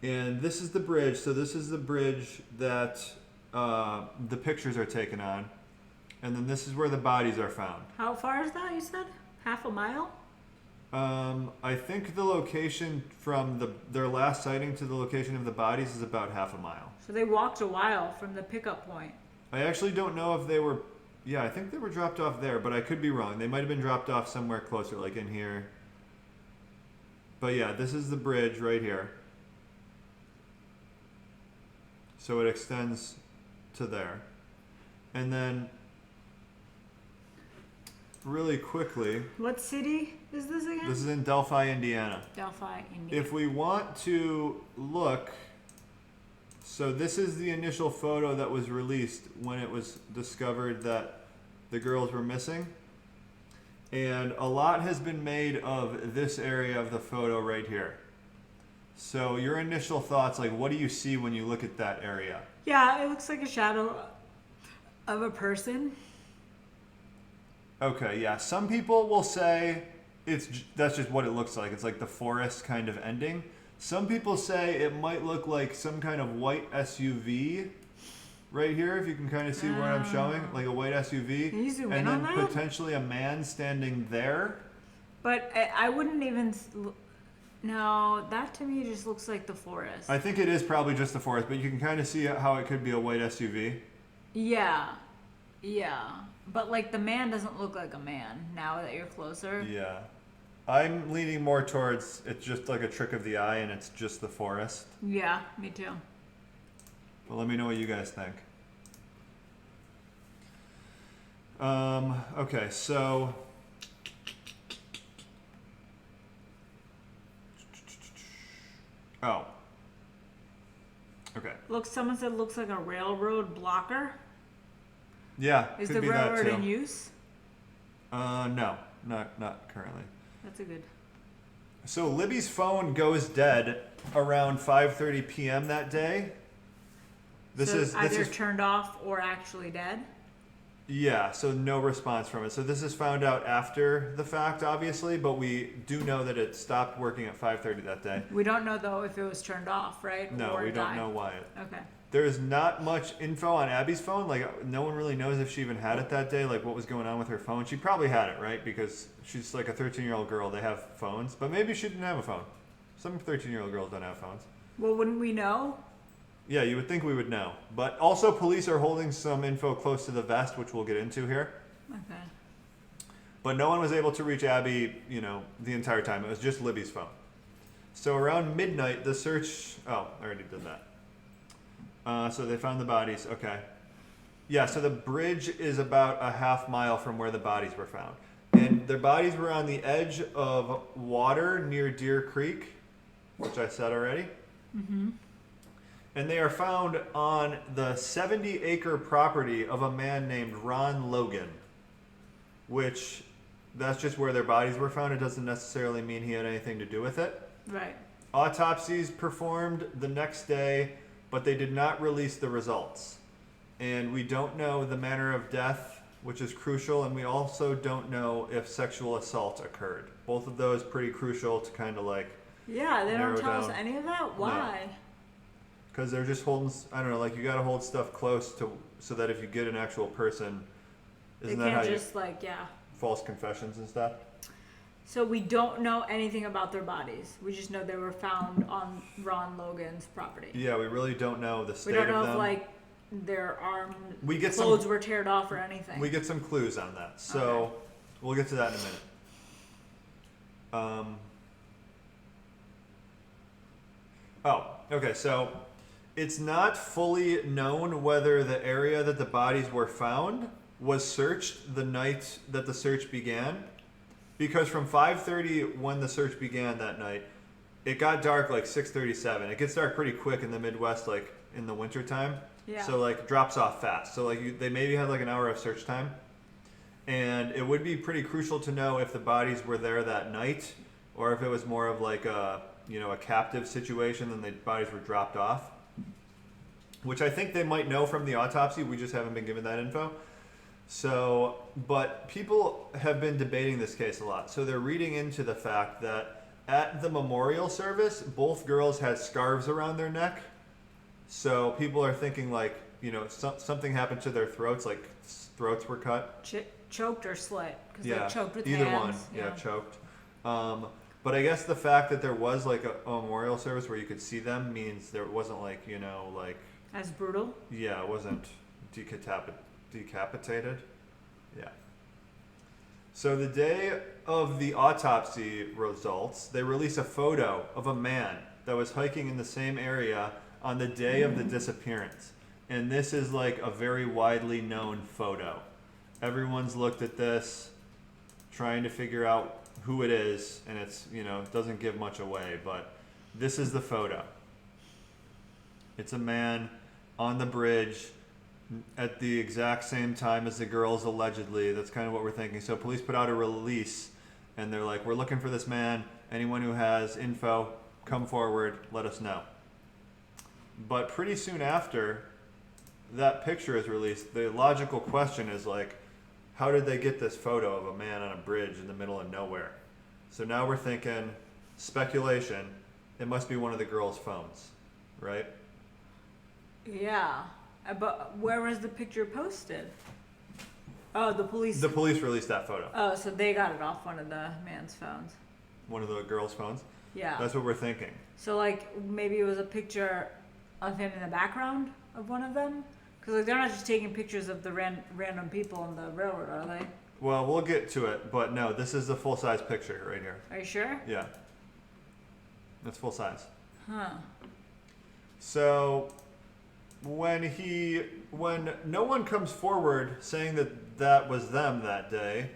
And this is the bridge. So this is the bridge that the pictures are taken on. And then this is where the bodies are found. How far is that, you said? Half a mile? I think the location from their last sighting to the location of the bodies is about half a mile. So they walked a while from the pickup point. I actually don't know if they were... Yeah, I think they were dropped off there, but I could be wrong. They might have been dropped off somewhere closer, like in here. But yeah, this is the bridge right here. So it extends to there. And then, really quickly... What city is this again? This is in Delphi, Indiana. Delphi, Indiana. If we want to look... So this is the initial photo that was released when it was discovered that the girls were missing. And a lot has been made of this area of the photo right here. So your initial thoughts, like what do you see when you look at that area? Yeah, it looks like a shadow of a person. Okay, yeah. Some people will say that's just what it looks like. It's like the forest kind of ending. Some people say it might look like some kind of white SUV right here, if you can kind of see what I'm showing, like a white SUV. Can you zoom in and on then that? potentially a man standing there. But I wouldn't even... No, that to me just looks like the forest. I think it is probably just the forest, but you can kind of see how it could be a white SUV. Yeah. Yeah. But like the man doesn't look like a man now that you're closer. Yeah. I'm leaning more towards it's just like a trick of the eye and it's just the forest. Yeah, me too. But let me know what you guys think. Okay, so okay. Someone said looks like a railroad blocker. Yeah, Is could the be that railroad too. in use? No, not currently. That's a good... So Libby's phone goes dead around 5:30 p.m. that day. This so is either turned off or actually dead? Yeah, so no response from it. So this is found out after the fact, obviously, but we do know that it stopped working at 5:30 that day. We don't know though if it was turned off, right? No, or we don't died. know why. Okay. There's not much info on Abby's phone. Like, no one really knows if she even had it that day, like what was going on with her phone. She probably had it, right? Because she's like a 13-year-old girl. They have phones. But maybe she didn't have a phone. Some 13-year-old girls don't have phones. Well, wouldn't we know? Yeah, you would think we would know. But also, police are holding some info close to the vest, which we'll get into here. Okay. But no one was able to reach Abby, the entire time. It was just Libby's phone. So around midnight, the search... Oh, I already did that. So they found the bodies. Okay. Yeah, so the bridge is about a half mile from where the bodies were found. And their bodies were on the edge of water near Deer Creek, which I said already. Mm-hmm. And they are found on the 70-acre property of a man named Ron Logan, which that's just where their bodies were found. It doesn't necessarily mean he had anything to do with it. Right. Autopsies performed the next day, but they did not release the results. And we don't know the manner of death, which is crucial, and we also don't know if sexual assault occurred. Both of those pretty crucial to kind of like Yeah, they don't tell us down. any of that? Why? Because they're just holding, I don't know, like you got to hold stuff close to so that if you get an actual person, isn't They that how can't you just false confessions and stuff? So we don't know anything about their bodies. We just know they were found on Ron Logan's property. Yeah, we really don't know the We state don't know of them. if their arm We get clothes were teared off or anything. We get some clues on that, so Okay. we'll get to that in a minute. Okay, so it's not fully known whether the area that the bodies were found was searched the night that the search began, because from 5:30 when the search began that night, it got dark like 6:37. It gets dark pretty quick in the Midwest, like in the wintertime. Yeah. So like drops off fast. So like they maybe had like an hour of search time, and it would be pretty crucial to know if the bodies were there that night, or if it was more of like a a captive situation and the bodies were dropped off, which I think they might know from the autopsy. We just haven't been given that info. So, but people have been debating this case a lot. So they're reading into the fact that at the memorial service, both girls had scarves around their neck. So people are thinking like, something happened to their throats, like throats were cut. Choked or slit, because Yeah, they're choked with either hands. one. Yeah, choked. But I guess the fact that there was like a memorial service where you could see them means there wasn't like, like... As brutal? Yeah, it wasn't decapitated. Yeah. So the day of the autopsy results, they release a photo of a man that was hiking in the same area on the day of the disappearance. And this is like a very widely known photo. Everyone's looked at this, trying to figure out who it is, and it's, it doesn't give much away, but this is the photo. It's a man on the bridge at the exact same time as the girls allegedly. That's kind of what we're thinking. So police put out a release, and they're like, we're looking for this man. Anyone who has info, come forward, let us know. But pretty soon after that picture is released, the logical question is like, how did they get this photo of a man on a bridge in the middle of nowhere? So now we're thinking, speculation, it must be one of the girls' phones, right? Yeah. But where was the picture posted? Oh, the police. The police released that photo. Oh, so they got it off one of the man's phones. One of the girls' phones? Yeah. That's what we're thinking. So, like, maybe it was a picture of him in the background of one of them? Because, like, they're not just taking pictures of the random people on the railroad, are they? Well, we'll get to it, but no, this is the full-size picture right here. Are you sure? Yeah. That's full size. Huh. So... when no one comes forward saying that was them that day,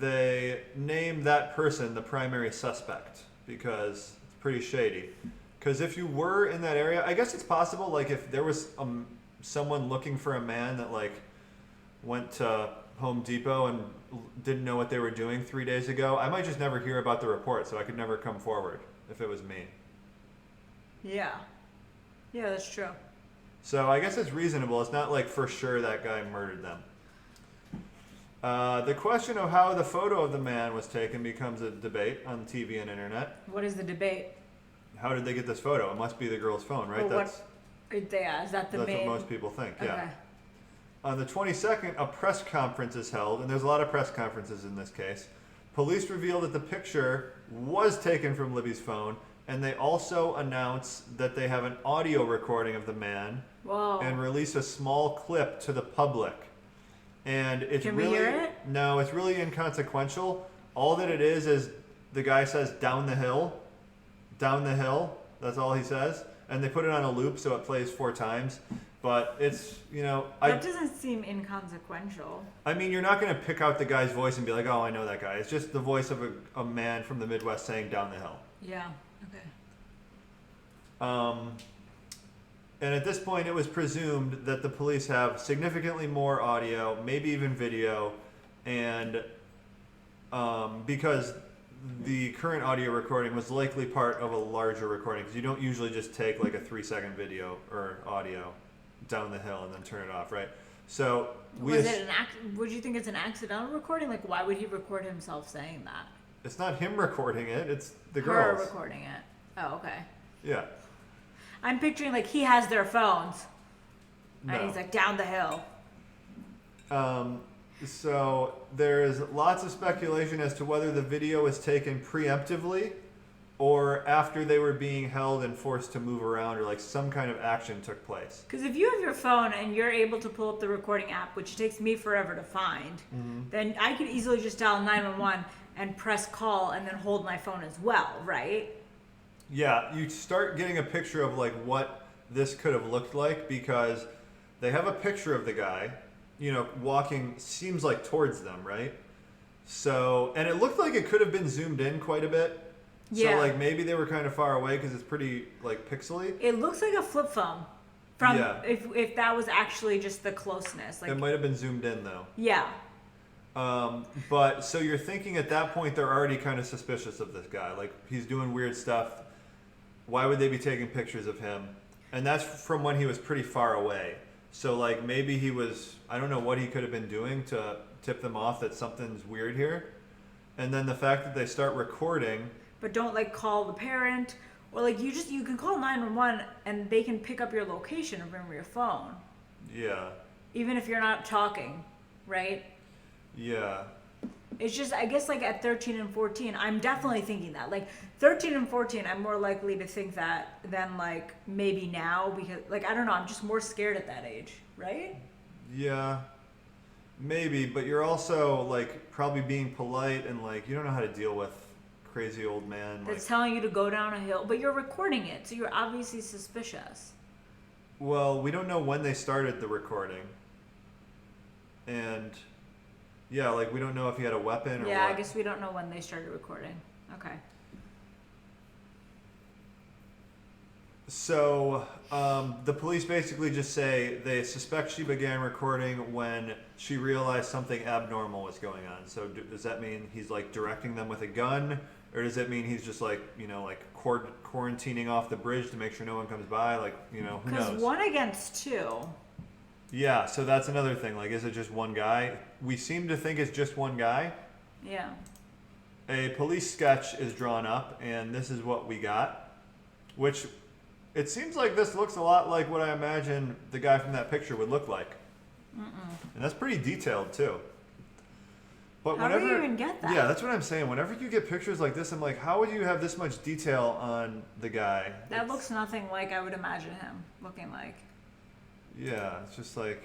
they name that person the primary suspect because it's pretty shady. Because if you were in that area, I guess it's possible, like if there was someone looking for a man that like went to Home Depot and didn't know what they were doing 3 days ago, I might just never hear about the report, so I could never come forward if it was me. Yeah. Yeah, that's true. So I guess it's reasonable. It's not like for sure that guy murdered them. The question of how the photo of the man was taken becomes a debate on TV and internet. What is the debate? How did they get this photo? It must be the girl's phone, right? Well, is that the that's main? what most people think, yeah. Okay. On the 22nd, a press conference is held, and there's a lot of press conferences in this case. Police revealed that the picture was taken from Libby's phone, and they also announce that they have an audio recording of the man. Whoa. And release a small clip to the public. And it's Can really we hear it? No, it's really inconsequential. All that it is the guy says down the hill. Down the hill. That's all he says. And they put it on a loop so it plays 4 times. But it's, that doesn't seem inconsequential. I mean, you're not going to pick out the guy's voice and be like, oh, I know that guy. It's just the voice of a man from the Midwest saying down the hill. Yeah. Okay. And at this point, it was presumed that the police have significantly more audio, maybe even video, and because the current audio recording was likely part of a larger recording, because you don't usually just take like a 3-second video or audio down the hill and then turn it off, right? So would you think it's an accidental recording? Like, why would he record himself saying that? It's not him recording it; it's the Her girls recording it. Oh, okay. Yeah. I'm picturing like he has their phones, No. and he's like down the hill. So there is lots of speculation as to whether the video was taken preemptively or after they were being held and forced to move around, or like some kind of action took place. Because if you have your phone and you're able to pull up the recording app, which takes me forever to find, then I could easily just dial 911 and press call and then hold my phone as well, right? Yeah, you start getting a picture of like what this could have looked like, because they have a picture of the guy, walking, seems like towards them, right? So, and it looked like it could have been zoomed in quite a bit. Yeah. So like maybe they were kind of far away because it's pretty like pixely. It looks like a flip phone. From Yeah. if that was actually just the closeness, like It might have been zoomed in though. yeah, But so you're thinking at that point they're already kind of suspicious of this guy. Like he's doing weird stuff. Why would they be taking pictures of him? And that's from when he was pretty far away. So like maybe he was, I don't know what he could have been doing to tip them off that something's weird here. And then the fact that they start recording. but don't like call the parent, or like you can call 911 and they can pick up your location from your phone, Yeah. even if you're not talking, right? Yeah. It's just, I guess, like at 13 and 14, I'm definitely thinking that. Like 13 and 14, I'm more likely to think that than like maybe now, because like I don't know, I'm just more scared at that age, right? Yeah. Maybe, but you're also like probably being polite and like you don't know how to deal with crazy old man. Like, That's telling you to go down a hill, but you're recording it, so you're obviously suspicious. well, we don't know when they started the recording. And yeah, like we don't know if he had a weapon or Yeah, what. I guess we don't know when they started recording. Okay. So the police basically just say they suspect she began recording when she realized something abnormal was going on. So does that mean he's like directing them with a gun, or does it mean he's just like like quarantining off the bridge to make sure no one comes by? Like who Because knows? 1 against 2. Yeah, so that's another thing. Like, is it just one guy? We seem to think it's just one guy. Yeah. A police sketch is drawn up, and this is what we got, which. It seems like this looks a lot like what I imagine the guy from that picture would look like. And that's pretty detailed too. But How do you even get that? Yeah, that's what I'm saying. Whenever you get pictures like this, I'm like, how would you have this much detail on the guy? That looks nothing like I would imagine him looking like. Yeah, it's just like,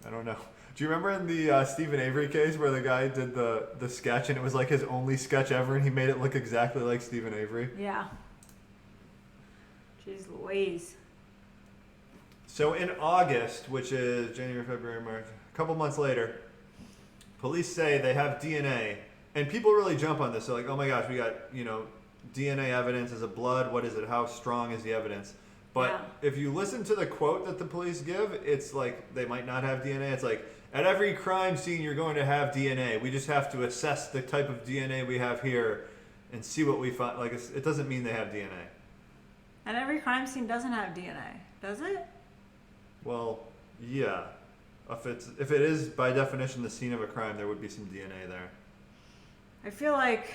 I don't know. Do you remember in the Stephen Avery case where the guy did the sketch and it was like his only sketch ever and he made it look exactly like Stephen Avery? Yeah. Jeez Louise. So in August, which is January, February, March, a couple months later, police say they have DNA, and people really jump on this. They're like, "Oh my gosh, we got DNA evidence. Is it blood? What is it? How strong is the evidence?" But Yeah. if you listen to the quote that the police give, it's like they might not have DNA. It's like, at every crime scene, you're going to have DNA. We just have to assess the type of DNA we have here and see what we find. Like it doesn't mean they have DNA. And every crime scene doesn't have DNA, does it? Well, yeah. If it is by definition the scene of a crime, there would be some DNA there. I feel like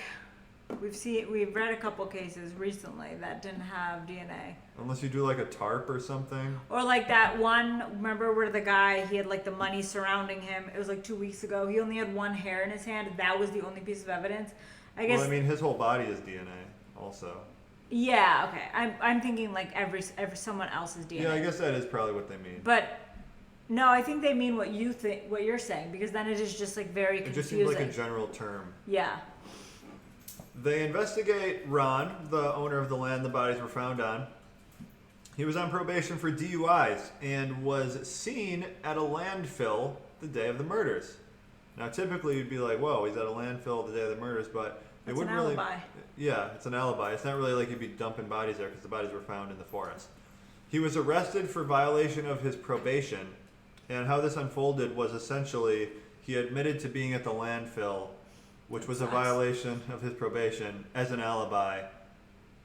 we've read a couple cases recently that didn't have DNA. Unless you do like a tarp or something. Or like that one, remember where the guy, he had like the money surrounding him. It was like 2 weeks ago. He only had one hair in his hand. That was the only piece of evidence. I guess. Well, I mean, his whole body is DNA also. Yeah, okay. I'm thinking like every someone else's DNA. Yeah, I guess that is probably what they mean. But no, I think they mean what you're saying, because then it is just like very It confusing. just seems like a general term. Yeah. They investigate Ron, the owner of the land the bodies were found on. He was on probation for DUIs and was seen at a landfill the day of the murders. Now, typically you'd be like, "Whoa, he's at a landfill the day of the murders," but it It's wouldn't an really. alibi. Yeah, it's an alibi. It's not really like you'd be dumping bodies there because the bodies were found in the forest. He was arrested for violation of his probation, and how this unfolded was essentially he admitted to being at the landfill, which was a Sucks. violation of his probation, as an alibi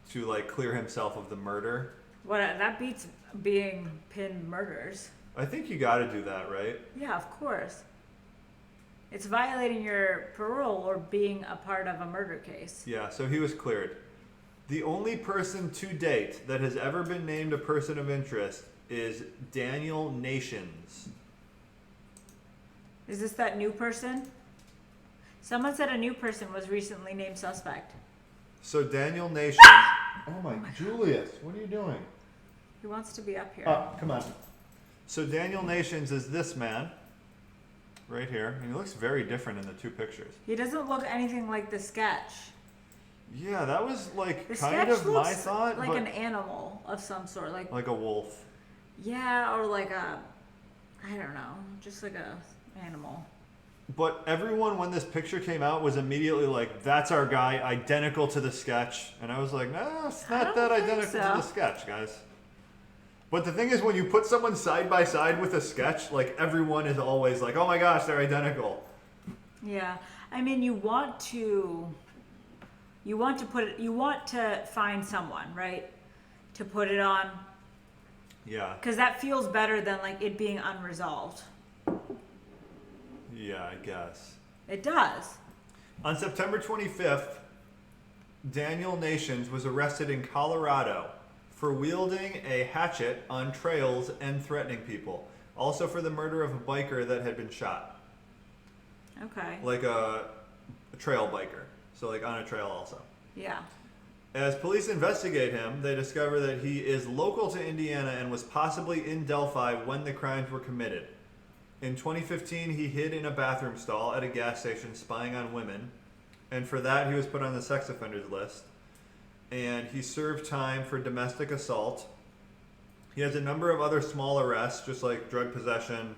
to like clear himself of the murder. What that beats being pinned murders. I think you got to do that, right? Yeah, of course. It's violating your parole or being a part of a murder case. Yeah, so he was cleared. The only person to date that has ever been named a person of interest is Daniel Nations. Is this that new person? Someone said a new person was recently named suspect. So Daniel Nations. Oh my, Julius, what are you doing? He wants to be up here. Come on. So Daniel Nations is this man, right here, and he looks very different in the two pictures. He doesn't look anything like the sketch. Yeah, that was like The kind sketch of my looks thought, like but an animal of some sort, like a wolf. yeah, or like a, I don't know, just like a animal. But everyone, when this picture came out, was immediately like, "That's our guy, identical to the sketch." And I was like, "No, it's I not don't that think identical so. to the sketch, guys." But the thing is, when you put someone side by side with a sketch, like everyone is always like, "Oh my gosh, they're identical." Yeah, I mean, you want to find someone, right, to put it on, Yeah. because that feels better than like it being unresolved. Yeah, I guess. It does. On September 25th, Daniel Nations was arrested in Colorado for wielding a hatchet on trails and threatening people. Also for the murder of a biker that had been shot. Okay. Like a trail biker. So like on a trail also. Yeah. As police investigate him, they discover that he is local to Indiana and was possibly in Delphi when the crimes were committed. In 2015, he hid in a bathroom stall at a gas station spying on women. And for that, he was put on the sex offenders list. And he served time for domestic assault. He has a number of other small arrests, just like drug possession,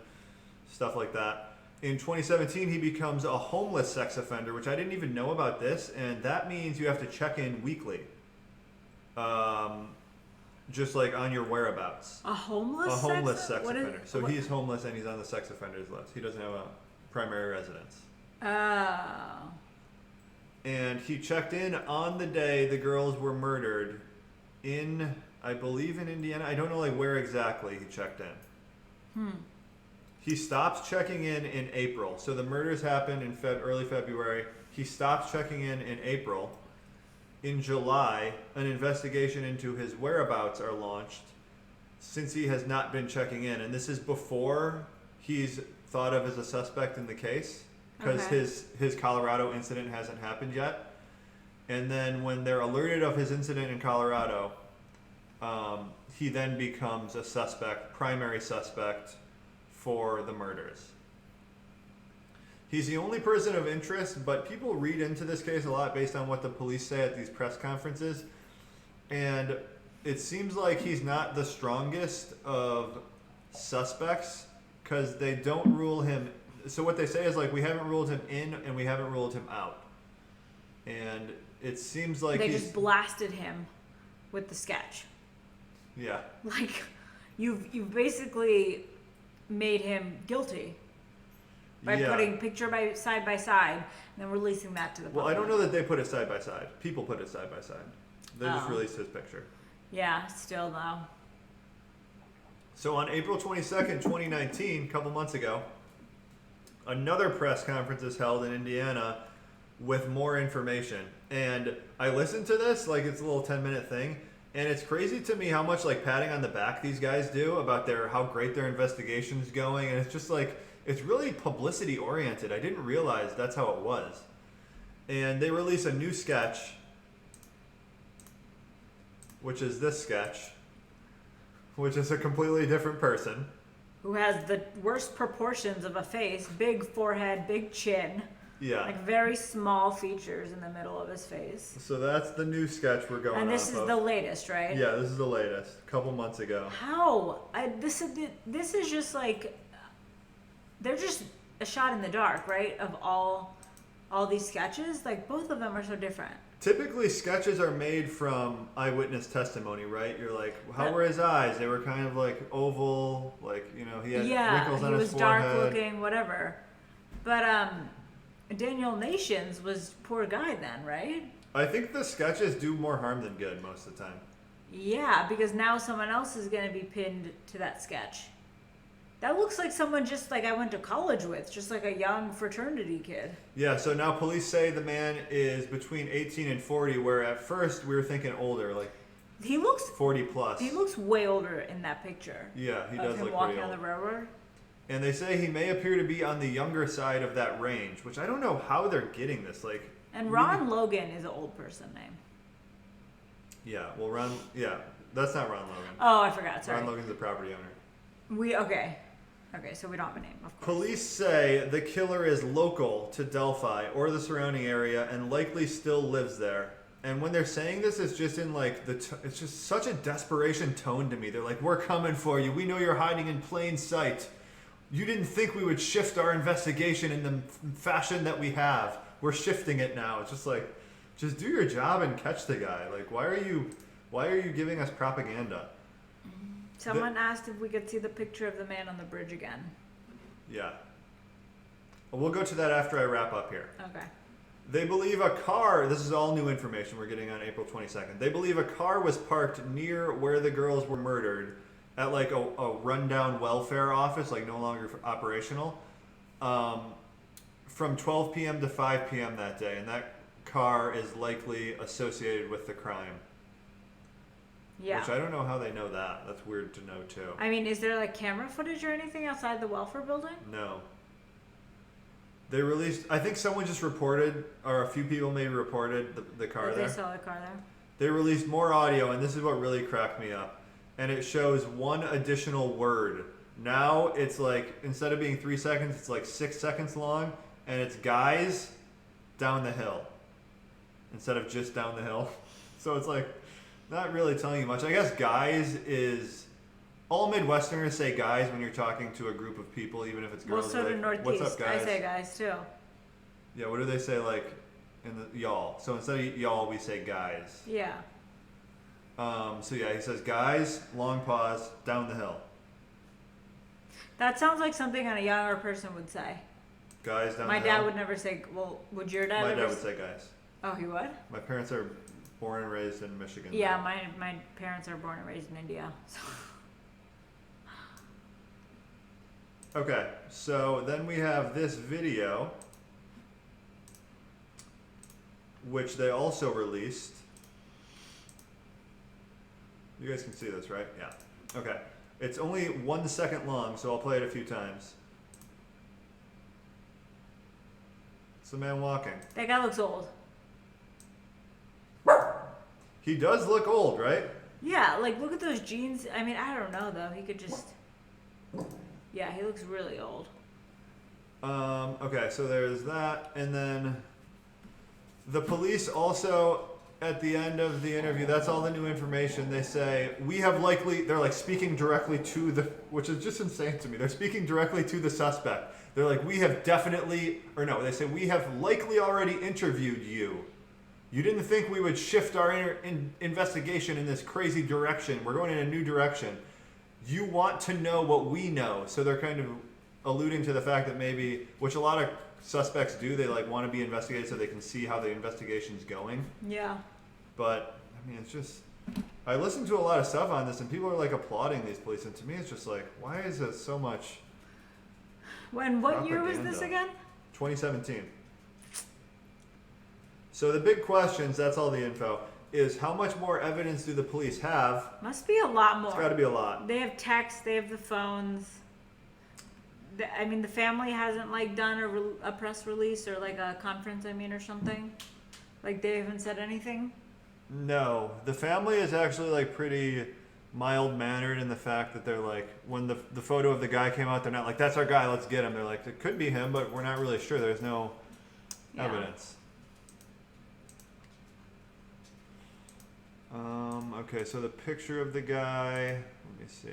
stuff like that. In 2017, he becomes a homeless sex offender, which I didn't even know about this. And that means you have to check in weekly. Just like on your whereabouts. A homeless sex offender. So he's homeless and he's on the sex offenders list. He doesn't have a primary residence. Oh. And he checked in on the day the girls were murdered in, I believe in Indiana. I don't know like where exactly he checked in. He stops checking in April. So the murders happened in early February. He stops checking in April. In July, an investigation into his whereabouts are launched since he has not been checking in. And this is before he's thought of as a suspect in the case because his Colorado incident hasn't happened yet. And then when they're alerted of his incident in Colorado, he then becomes a suspect, primary suspect for the murders. He's the only person of interest, but people read into this case a lot based on what the police say at these press conferences. And it seems like he's not the strongest of suspects because they don't rule him. So what they say is like, we haven't ruled him in and we haven't ruled him out. And it seems like they just blasted him with the sketch. Yeah. Like, you've basically made him guilty. By putting picture by side and then releasing that to the public. Well, I don't know that they put it side by side. People put it side by side. They just released his picture. Yeah, still though. So on April 22nd, 2019, a couple months ago, another press conference is held in Indiana with more information. And I listened to this, like it's a little 10-minute thing, and it's crazy to me how much like patting on the back these guys do about how great their investigation's going, and it's just like, it's really publicity oriented. I didn't realize that's how it was. And they release a new sketch, which is this sketch, which is a completely different person. Who has the worst proportions of a face, big forehead, big chin. Yeah. Like very small features in the middle of his face. So that's the new sketch we're going And this is of. the latest, right? Yeah, this is the latest. A couple months ago. How? This is just like, they're just a shot in the dark, right? Of all these sketches, like both of them are so different. Typically, sketches are made from eyewitness testimony, right? You're like, how were his eyes? They were kind of like oval, like, you know, he had wrinkles on his forehead. Yeah, he was dark looking, whatever. But Daniel Nations was poor guy then, right? I think the sketches do more harm than good most of the time. Yeah, because now someone else is going to be pinned to that sketch. That looks like someone just like I went to college with, just like a young fraternity kid. Yeah, so now police say the man is between 18 and 40, where at first we were thinking older, like he looks 40 plus. He looks way older in that picture. Yeah, he does look walking pretty on old. the railroad. And they say he may appear to be on the younger side of that range, which I don't know how they're getting this. Like, and Ron Logan is an old person name. Yeah, well, that's not Ron Logan. Oh, I forgot. Sorry. Ron Logan's the property owner. Okay, so we don't have a name, of course. Police say the killer is local to Delphi or the surrounding area and likely still lives there. And when they're saying this, it's just in like it's just such a desperation tone to me. They're like, "We're coming for you. We know you're hiding in plain sight. You didn't think we would shift our investigation in the fashion that we have. We're shifting it now." It's just like, just do your job and catch the guy. Like, why are you giving us propaganda? Someone asked if we could see the picture of the man on the bridge again. Yeah. We'll go to that after I wrap up here. Okay. They believe a car, this is all new information we're getting on April 22nd. They believe a car was parked near where the girls were murdered at like a rundown welfare office, like no longer operational, from 12 p.m. to 5 p.m. that day. And that car is likely associated with the crime. Yeah. Which I don't know how they know that. That's weird to know too. I mean, is there like camera footage or anything outside the welfare building? No. They released, I think someone just reported, or a few people maybe reported the car there. They saw the car there. They released more audio, and this is what really cracked me up. And it shows one additional word. Now it's like, instead of being 3 seconds, it's like 6 seconds long, and it's guys down the hill instead of just down the hill. So it's like, not really telling you much. I guess guys is... All Midwesterners say guys when you're talking to a group of people, even if it's girls. Well, so do like, Northeast. What's up, guys? I say guys too. Yeah, what do they say like in the y'all? So instead of y'all, we say guys. Yeah. So yeah, he says guys, long pause, down the hill. That sounds like something a younger person would say. Guys down My the hill. dad would never say, well, would your dad My ever dad would say guys. Oh, he would? My parents are born and raised in Michigan. Yeah, my parents are born and raised in India. So. Okay, so then we have this video, which they also released. You guys can see this, right? Yeah. Okay. It's only 1 second long, so I'll play it a few times. It's the man walking. That guy looks old. He does look old, right? Yeah, like look at those jeans. I mean, I don't know though. He could just... Yeah, he looks really old. Okay, so there's that. And then the police also, at the end of the interview, that's all the new information. They say, we have likely, they're like speaking directly to the, which is just insane to me. They're speaking directly to the suspect. They're like, we have definitely, or no, they say, we have likely already interviewed you. You didn't think we would shift our investigation in this crazy direction. We're going in a new direction. You want to know what we know. So they're kind of alluding to the fact that maybe, which a lot of suspects do, they like want to be investigated so they can see how the investigation's going. Yeah. But I mean, it's just, I listen to a lot of stuff on this and people are like applauding these police, and to me it's just like, why is it so much What year was this again? 2017. So the big questions, that's all the info, is how much more evidence do the police have? Must be a lot more. It's got to be a lot. They have texts, they have the phones. I mean, the family hasn't like done a press release or like a conference, or something. Like they haven't said anything. No, the family is actually like pretty mild-mannered in the fact that they're like, when the photo of the guy came out, they're not like, that's our guy, let's get him. They're like, it could be him, but we're not really sure. There's no evidence. Okay, so the picture of the guy, let me see.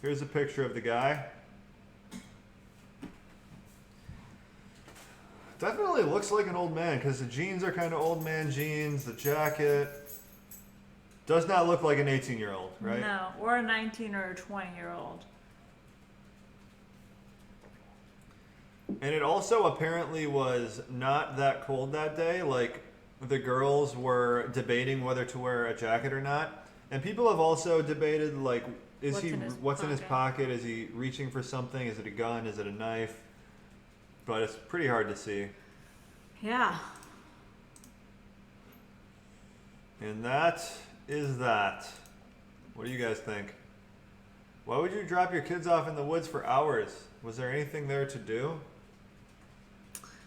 Here's a picture of the guy. Definitely looks like an old man because the jeans are kind of old man jeans. The jacket does not look like an 18-year-old, right? No, or a 19 or a 20-year-old. And it also apparently was not that cold that day. Like, the girls were debating whether to wear a jacket or not. And people have also debated, like, what's in his pocket? Is he reaching for something? Is it a gun? Is it a knife? But it's pretty hard to see. Yeah. And that is that. What do you guys think? Why would you drop your kids off in the woods for hours? Was there anything there to do?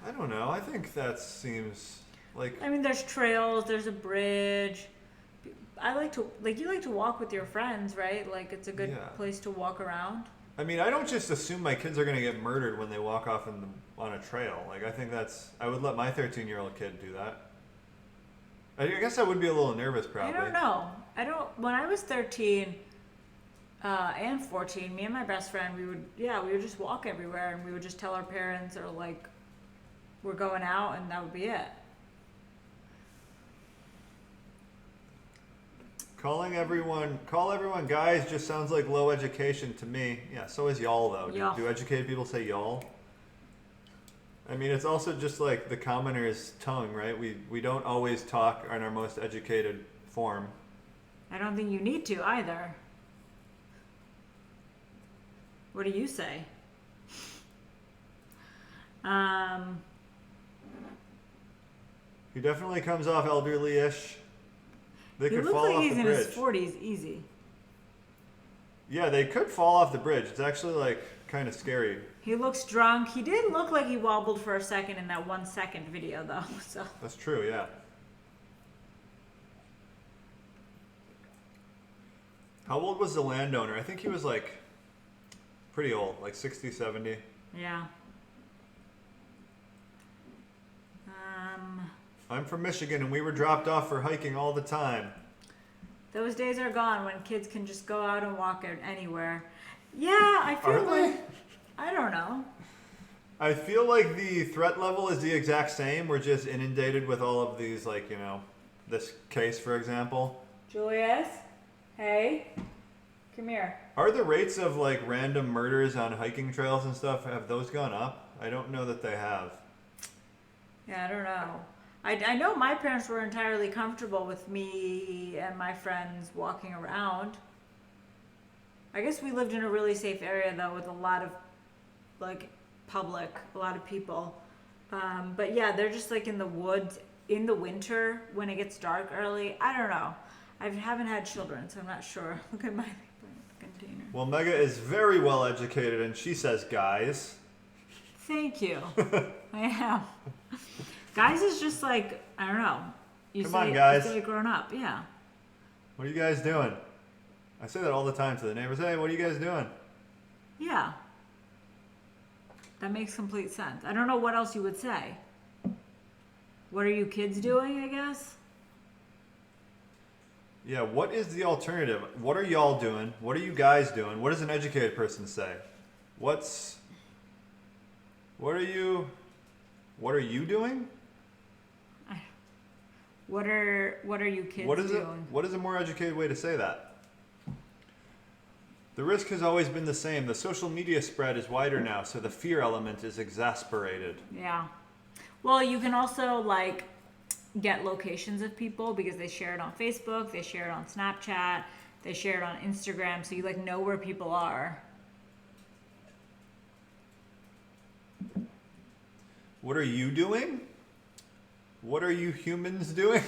I don't know. I think that seems like... I mean, there's trails, there's a bridge. I like to, you like to walk with your friends, right? Like, it's a good place to walk around. I mean, I don't just assume my kids are going to get murdered when they walk off on a trail. Like, I think I would let my 13-year-old kid do that. I guess I would be a little nervous, probably. I don't know. When I was 13 and 14, me and my best friend, we would just walk everywhere, and we would just tell our parents, or like, we're going out, and that would be it. Call everyone guys just sounds like low education to me. Yeah, so is y'all though. Y'all. Do educated people say y'all? I mean, it's also just like the commoner's tongue, right? We don't always talk in our most educated form. I don't think you need to either. What do you say? He definitely comes off elderly-ish. They He could looks fall like off he's the in bridge. his 40s, easy. Yeah, they could fall off the bridge. It's actually like kind of scary. He looks drunk. He did look like he wobbled for a second in that 1 second video, though. So That's true, yeah. How old was the landowner? I think he was like pretty old, like 60, 70. yeah. I'm from Michigan and we were dropped off for hiking all the time. Those days are gone when kids can just go out and walk out anywhere. Yeah, I feel Are they? like I don't know. I feel like the threat level is the exact same. We're just inundated with all of these, like, you know, this case, for example. Julius, hey, come here. Are the rates of, like, random murders on hiking trails and stuff, have those gone up? I don't know that they have. Yeah, I don't know. I know my parents were entirely comfortable with me and my friends walking around. I guess we lived in a really safe area though, with a lot of like public, a lot of people. But yeah, they're just like in the woods in the winter when it gets dark early. I don't know. I haven't had children, so I'm not sure. Look at my container. Well, Mega is very well educated and she says guys. Thank you. I am. Guys is just like, I don't know. Come on, guys. You say grown up, yeah. What are you guys doing? I say that all the time to the neighbors. Hey, what are you guys doing? Yeah. That makes complete sense. I don't know what else you would say. What are you kids doing, I guess? Yeah, what is the alternative? What are y'all doing? What are you guys doing? What does an educated person say? What are you doing? What are you kids doing? What is a more educated way to say that? The risk has always been the same. The social media spread is wider now, so the fear element is exasperated. Yeah. Well, you can also like get locations of people because they share it on Facebook, they share it on Snapchat, they share it on Instagram, so you like know where people are. What are you doing? What are you humans doing?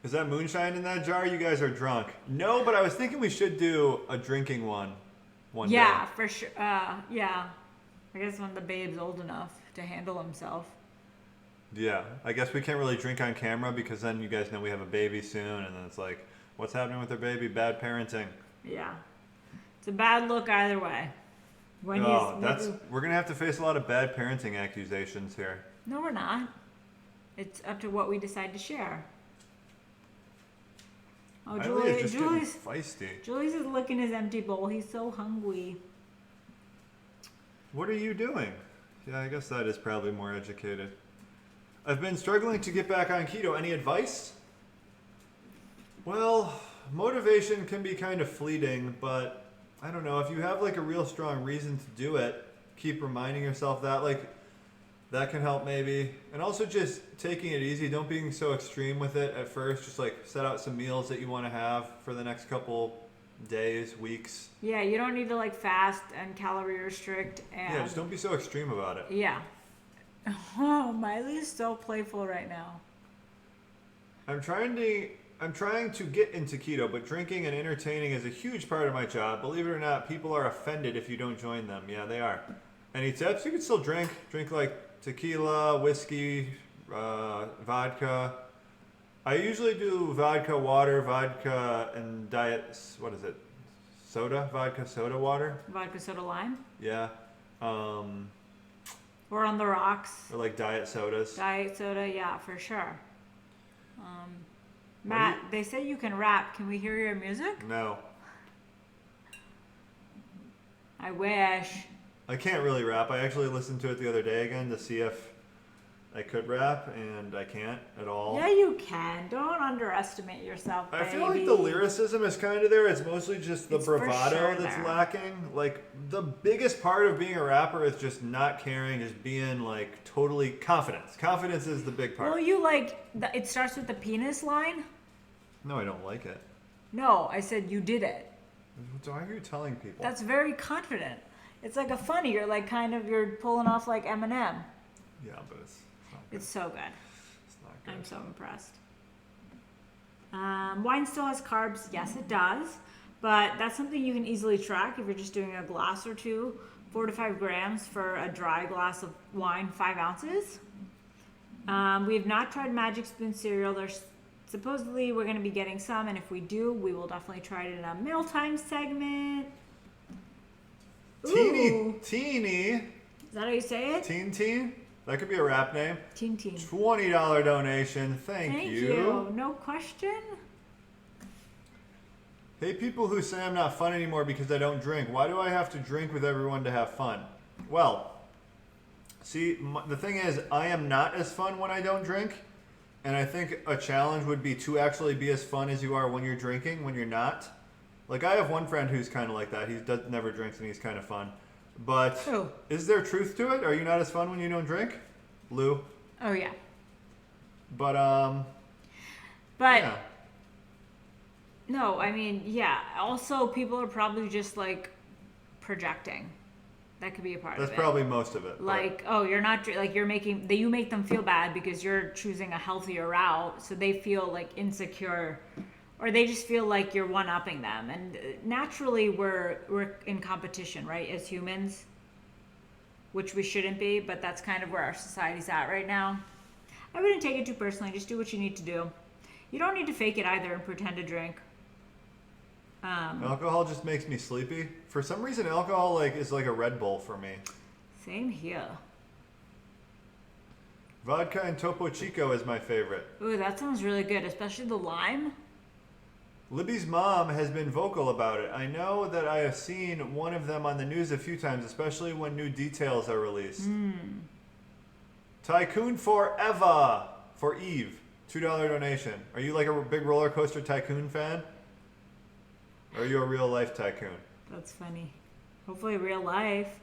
Is that moonshine in that jar? You guys are drunk. No, but I was thinking we should do a drinking one day. Yeah, for sure. Yeah. I guess when the babe's old enough to handle himself. Yeah, I guess we can't really drink on camera because then you guys know we have a baby soon, and then it's like, what's happening with their baby? Bad parenting. Yeah. It's a bad look either way. We're gonna have to face a lot of bad parenting accusations here. No, we're not. It's up to what we decide to share. Oh, Julius Julius feisty. Julius is licking his empty bowl. He's so hungry. What are you doing? Yeah, I guess that is probably more educated. I've been struggling to get back on keto. Any advice? Well, motivation can be kind of fleeting, but I don't know. If you have like a real strong reason to do it, keep reminding yourself that. Like, that can help maybe. And also just taking it easy. Don't being so extreme with it at first. Just like set out some meals that you want to have for the next couple days, weeks. Yeah, you don't need to like fast and calorie restrict and Yeah, just don't be so extreme about it. yeah. Oh, Miley's so playful right now. I'm trying to get into keto, but drinking and entertaining is a huge part of my job. Believe it or not, people are offended if you don't join them. Yeah, they are. Any tips? You can still drink. Drink like tequila, whiskey, vodka. I usually do vodka, water, vodka, and diet, what is it? Soda? Vodka, soda, water? Vodka soda lime. Yeah. Or on the rocks. Or like diet sodas. Diet soda, yeah, for sure. Matt, they say you can rap. Can we hear your music? No. I wish. I can't really rap. I actually listened to it the other day again to see if I could rap, and I can't at all. Yeah, you can. Don't underestimate yourself, baby. I feel like the lyricism is kind of there. It's mostly just the It's for bravado sure that's there. lacking. Like, the biggest part of being a rapper is just not caring, just being, like, totally confidence. Confidence is the big part. Well, you like, it starts with the penis line? No, I don't like it. No, I said you did it. Why are you telling people? That's very confident. It's like a funny. You're like you're pulling off like Eminem. Yeah, but it's not good. It's so good. It's not good. I'm so impressed. Wine still has carbs. Yes, it does. But that's something you can easily track if you're just doing a glass or two. 4 to 5 grams for a dry glass of wine, 5 ounces. We have not tried Magic Spoon cereal. There's supposedly we're going to be getting some, and if we do, we will definitely try it in a mealtime segment. Ooh. Teeny. Is that how you say it? Teen? That could be a rap name. Teen. $20 donation. Thank you. No question. Hey, people who say I'm not fun anymore because I don't drink. Why do I have to drink with everyone to have fun? Well, see, the thing is, I am not as fun when I don't drink. And I think a challenge would be to actually be as fun as you are when you're drinking, when you're not. Like, I have one friend who's kind of like that. He never drinks and he's kind of fun. But is there truth to it? Are you not as fun when you don't drink? Lou? Oh, yeah. But yeah. No, I mean, yeah. Also, people are probably just, like, projecting. That could be a part of it. That's probably most of it. Like, oh, you're not, like, you make them feel bad because you're choosing a healthier route, so they feel, like, insecure, or they just feel like you're one-upping them. And naturally, we're in competition, right, as humans, which we shouldn't be, but that's kind of where our society's at right now. I wouldn't take it too personally. Just do what you need to do. You don't need to fake it either and pretend to drink. Alcohol just makes me sleepy. For some reason, alcohol is like a Red Bull for me. Same here. Vodka and Topo Chico is my favorite. Ooh, that sounds really good, especially the lime. Libby's mom has been vocal about it. I know that I have seen one of them on the news a few times, especially when new details are released. Tycoon Forever for Eve. $2 donation. Are you like a big roller coaster tycoon fan? Or are you a real life tycoon? That's funny. Hopefully real life.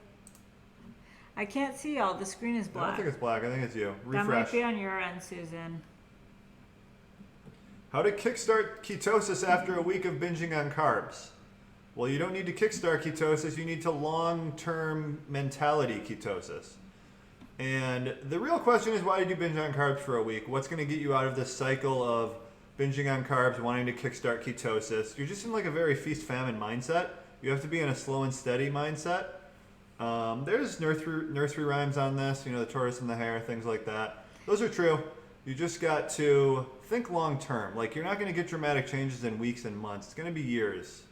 I can't see all. The screen is black. I don't think it's black. I think it's you. Refresh. That might be on your end, Susan. How to kickstart ketosis after a week of binging on carbs? Well, you don't need to kickstart ketosis. You need to long-term mentality ketosis. And the real question is, why did you binge on carbs for a week? What's going to get you out of this cycle of binging on carbs, wanting to kickstart ketosis? You're just in like a very feast-famine mindset. You have to be in a slow and steady mindset. There's nursery rhymes on this, the tortoise and the hare, things like that. Those are true. You just got to think long-term. Like, you're not going to get dramatic changes in weeks and months. It's going to be years.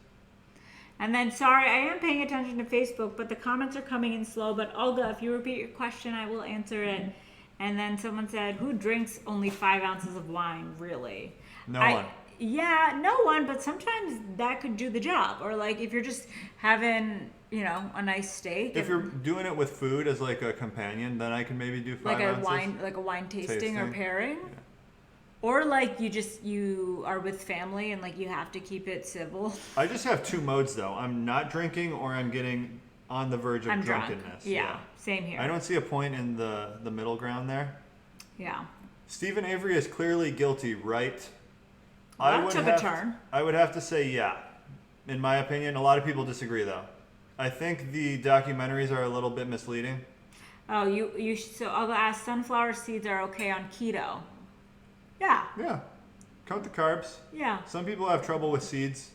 And then, sorry, I am paying attention to Facebook, but the comments are coming in slow. But Olga, if you repeat your question, I will answer it. And then someone said, who drinks only 5 ounces of wine, really? No one. Yeah, no one, but sometimes that could do the job. Or, like, if you're just having, a nice steak. If you're doing it with food as, like, a companion, then I can maybe do 5 ounces. Like a wine tasting or pairing. Yeah. Or, like, you are with family and, like, you have to keep it civil. I just have 2 modes, though. I'm not drinking or I'm getting on the verge of drunkenness. Yeah, same here. I don't see a point in the middle ground there. Yeah. Stephen Avery is clearly guilty, right? Well, that took a turn. I would have to say yeah. In my opinion, a lot of people disagree, though. I think the documentaries are a little bit misleading. Oh, so I'll ask, sunflower seeds are okay on keto? Yeah. Yeah. Count the carbs. Yeah. Some people have trouble with seeds.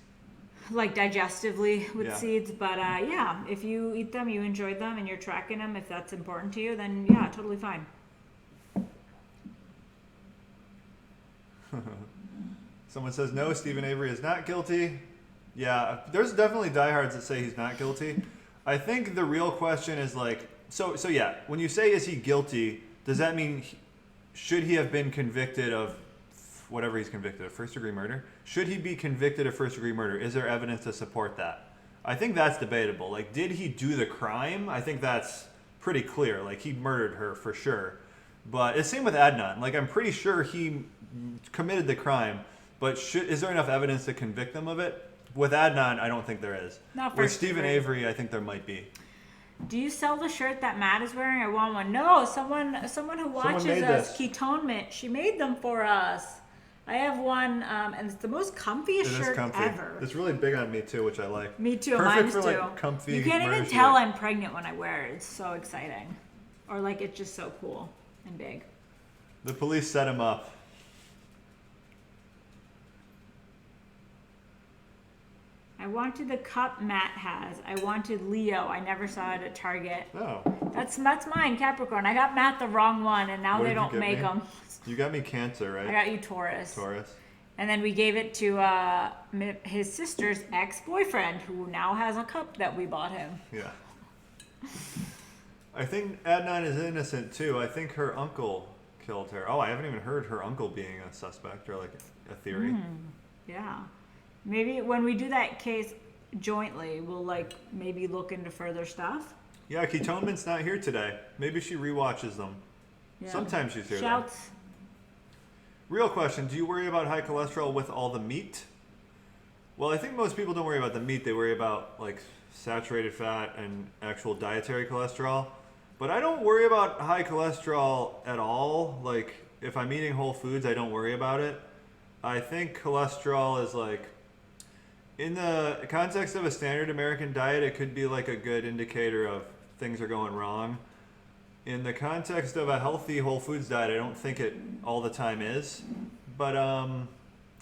Like digestively with seeds, but yeah, if you eat them, you enjoy them, and you're tracking them, if that's important to you, then yeah, totally fine. Someone says, no, Stephen Avery is not guilty. Yeah, there's definitely diehards that say he's not guilty. I think the real question is like, so yeah, when you say is he guilty, does that mean should he have been convicted of whatever he's convicted of, first-degree murder? Should he be convicted of first-degree murder? Is there evidence to support that? I think that's debatable. Like, did he do the crime? I think that's pretty clear. Like, he murdered her for sure. But it's same with Adnan. Like, I'm pretty sure he committed the crime, but is there enough evidence to convict them of it? With Adnan, I don't think there is. Not With first Stephen degree. Avery, I think there might be. Do you sell the shirt that Matt is wearing? I want one. No, someone who watches made us, this. Ketonement, she made them for us. I have one, and it's the most comfiest It is shirt comfy. ever. It's really big on me too, which I like. Me too. Perfect Mine for too. like comfy. You can't even merch, tell like- I'm pregnant when I wear it. It's so exciting, or like it's just so cool and big. The police set him up. I wanted the cup Matt has. I wanted Leo. I never saw it at Target. Oh, That's mine, Capricorn. I got Matt the wrong one, and now What they did you don't get make me? them. you got me Cancer, right? I got you Taurus. Taurus. And then we gave it to his sister's ex-boyfriend, who now has a cup that we bought him. Yeah. I think Adnan is innocent too. I think her uncle killed her. Oh, I haven't even heard her uncle being a suspect or like a theory. Yeah. Maybe when we do that case jointly, we'll like maybe look into further stuff. Yeah, Ketonement's not here today. Maybe she rewatches them. Yeah. Sometimes she's here. Though. Shouts. Real question: do you worry about high cholesterol with all the meat? Well, I think most people don't worry about the meat. They worry about like saturated fat and actual dietary cholesterol. But I don't worry about high cholesterol at all. Like if I'm eating whole foods, I don't worry about it. I think cholesterol is like, in the context of a standard American diet, it could be like a good indicator of things are going wrong. In the context of a healthy whole foods diet, I don't think it all the time is. But I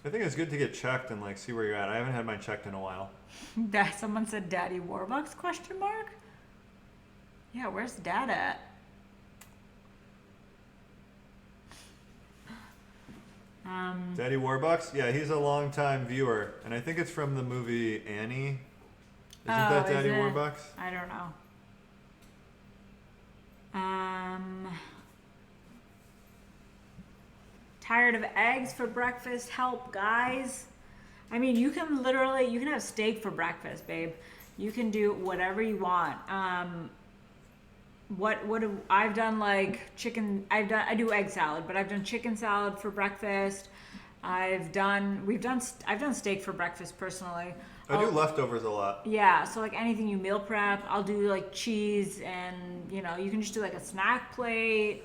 think it's good to get checked and like see where you're at. I haven't had mine checked in a while. Someone said Daddy Warbucks ? Yeah, where's Dad at? Daddy Warbucks? Yeah, he's a longtime viewer. And I think it's from the movie Annie. Isn't that Daddy is it? Warbucks? I don't know. Tired of eggs for breakfast? Help, guys. I mean, you can have steak for breakfast, babe. You can do whatever you want. I've done like chicken. I do egg salad, but I've done chicken salad for breakfast. I've done steak for breakfast personally. I do leftovers a lot. Yeah, so like anything you meal prep, I'll do like cheese, and you can just do like a snack plate.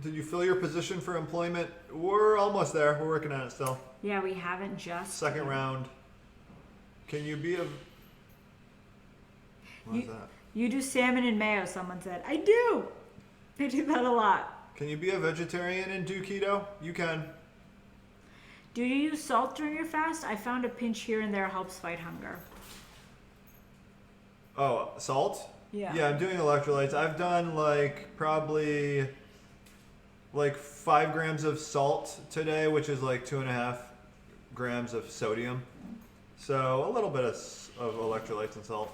Did you fill your position for employment? We're almost there. We're working on it still. Yeah, we haven't just. Second round. Can you be a... What is that? You do salmon and mayo, someone said. I do. I do that a lot. Can you be a vegetarian and do keto? You can. Do you use salt during your fast? I found a pinch here and there helps fight hunger. Oh, salt? Yeah. Yeah, I'm doing electrolytes. I've done probably 5 grams of salt today, which is like 2.5 grams of sodium. So a little bit of electrolytes and salt.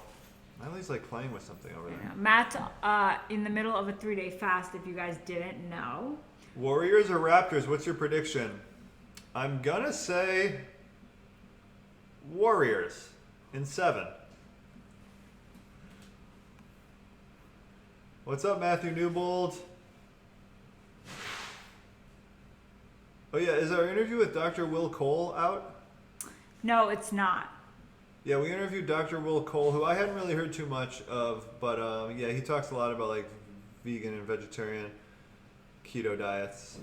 Miley's like playing with something over there. Yeah. Matt's in the middle of a 3-day fast, if you guys didn't know. Warriors or Raptors? What's your prediction? I'm gonna say Warriors in 7. What's up, Matthew Newbold? Oh yeah, is our interview with Dr. Will Cole out? No, it's not. Yeah, we interviewed Dr. Will Cole, who I hadn't really heard too much of, but yeah, he talks a lot about like vegan and vegetarian keto diets.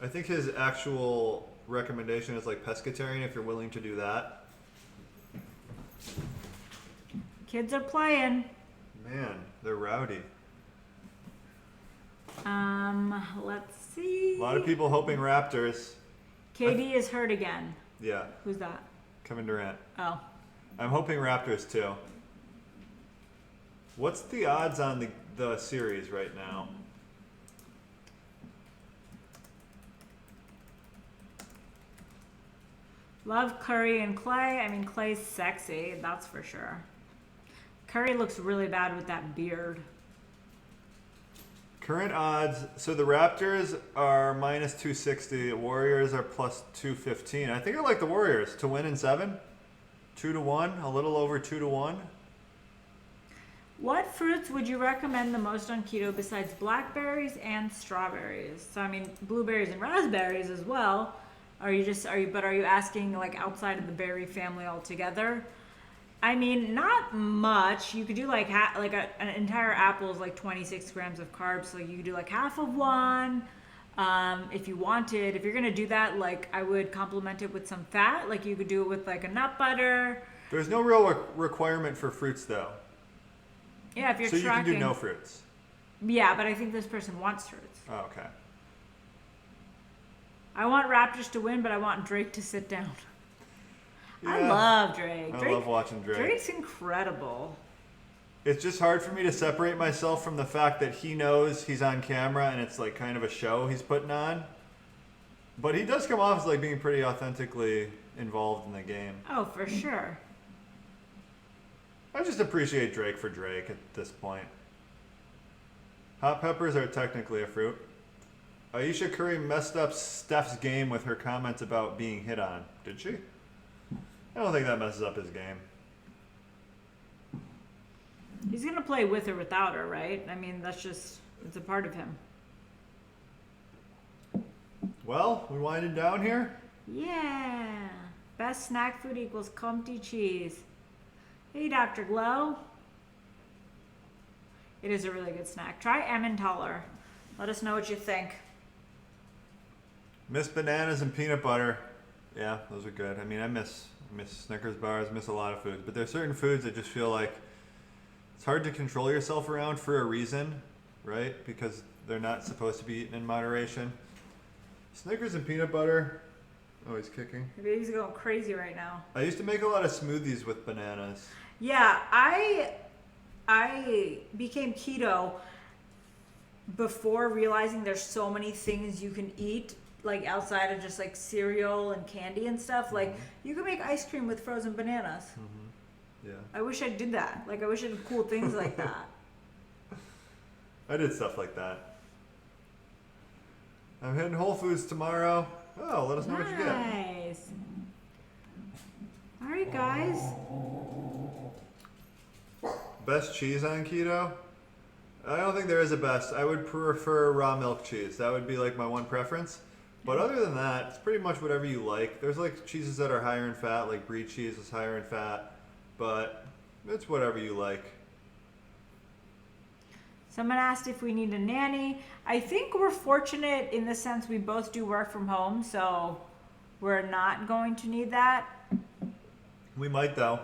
I think his actual recommendation is like pescatarian if you're willing to do that. Kids are playing. Man, they're rowdy. Let's see. A lot of people hoping Raptors. KD is hurt again. Yeah, Who's that? Kevin Durant. Oh. I'm hoping Raptors too. What's the odds on the series right now? Love Curry and Clay. I mean, Clay's sexy, that's for sure. Curry looks really bad with that beard. Current odds. So the Raptors are minus 260. The Warriors are plus 215. I think I like the Warriors to win in 7. 2-1, a little over 2-1. What fruits would you recommend the most on keto besides blackberries and strawberries? So I mean, blueberries and raspberries as well. Are you asking like outside of the berry family altogether? I mean, not much. You could do like an entire apple is like 26 grams of carbs, so you could do like half of one. If you wanted, if you're gonna do that, like I would complement it with some fat. Like you could do it with like a nut butter. There's no real requirement for fruits though. Yeah, if you're so tracking. You can do no fruits. Yeah, but I think this person wants fruits. Oh, okay. I want Raptors to win, but I want Drake to sit down. Yeah, I love Drake. I love watching Drake. Drake's incredible. It's just hard for me to separate myself from the fact that he knows he's on camera and it's like kind of a show he's putting on. But he does come off as like being pretty authentically involved in the game. Oh, for sure. I just appreciate Drake for Drake at this point. Hot peppers are technically a fruit. Aisha Curry messed up Steph's game with her comments about being hit on. Did she? I don't think that messes up his game. He's going to play with or without her, right? I mean, it's a part of him. Well, we winding down here? Yeah. Best snack food equals Comté cheese. Hey, Dr. Glow. It is a really good snack. Try Emmentaler. Let us know what you think. Miss bananas and peanut butter. Yeah, those are good. I mean, I miss Snickers bars, miss a lot of foods. But there's certain foods that just feel like it's hard to control yourself around for a reason, right? Because they're not supposed to be eaten in moderation. Snickers and peanut butter. Oh, he's kicking. The baby's going crazy right now. I used to make a lot of smoothies with bananas. Yeah, I became keto before realizing there's so many things you can eat, like outside of just like cereal and candy and stuff. Like you can make ice cream with frozen bananas. Mm-hmm. Yeah. I wish I did that. Like I wish I did cool things like that. I did stuff like that. I'm hitting Whole Foods tomorrow. Oh, let us know what you get. Nice. All right, guys. Best cheese on keto? I don't think there is a best. I would prefer raw milk cheese. That would be like my one preference. But other than that, it's pretty much whatever you like. There's like cheeses that are higher in fat, like brie cheese is higher in fat. But it's whatever you like. Someone asked if we need a nanny. I think we're fortunate in the sense we both do work from home, so we're not going to need that. We might though.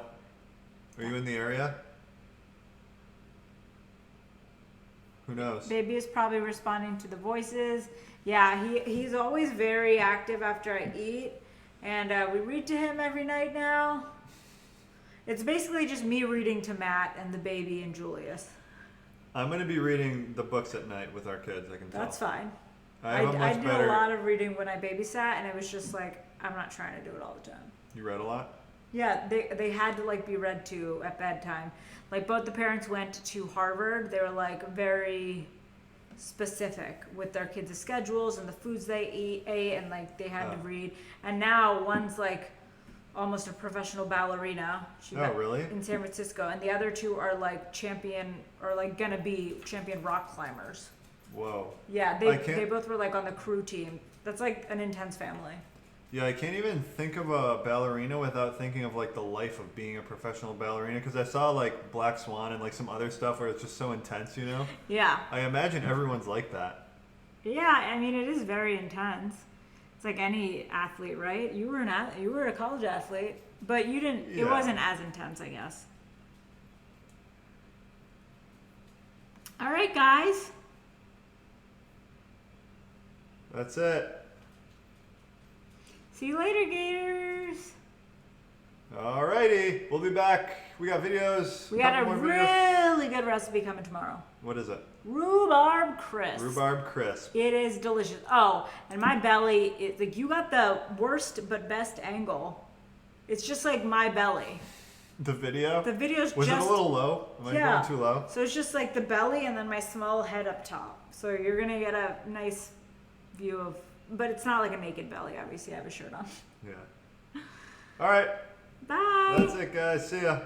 Are you in the area? Who knows? Baby is probably responding to the voices. Yeah, he's always very active after I eat. And we read to him every night now. It's basically just me reading to Matt and the baby and Julius. I'm going to be reading the books at night with our kids, I can tell. That's fine. I did a lot of reading when I babysat, and it was just like, I'm not trying to do it all the time. You read a lot? Yeah, they had to like be read to at bedtime. Like both the parents went to Harvard. They were like very specific with their kids' schedules and the foods they ate, and like they had to read. And now one's like almost a professional ballerina. Really? In San Francisco, and the other two are like gonna be champion rock climbers. Whoa. Yeah, they both were like on the crew team. That's like an intense family. Yeah, I can't even think of a ballerina without thinking of like the life of being a professional ballerina, because I saw like Black Swan and like some other stuff where it's just so intense, you know? Yeah. I imagine everyone's like that. Yeah, I mean it is very intense. It's like any athlete, right? You were a college athlete, but you didn't. Yeah. It wasn't as intense, I guess. All right, guys. That's it. See you later, Gators. Alrighty, we'll be back. We got videos. We got a couple more videos. really good recipe coming tomorrow. What is it? Rhubarb crisp. Rhubarb crisp. It is delicious. Oh, and my belly, like you got the worst but best angle. It's just like my belly. The video? The video's Was just... it a little low? Am I going too low? So it's just like the belly and then my small head up top. So you're going to get a nice view of... But it's not like a naked belly, obviously. I have a shirt on. Yeah. All right. Bye. That's it, guys. See ya.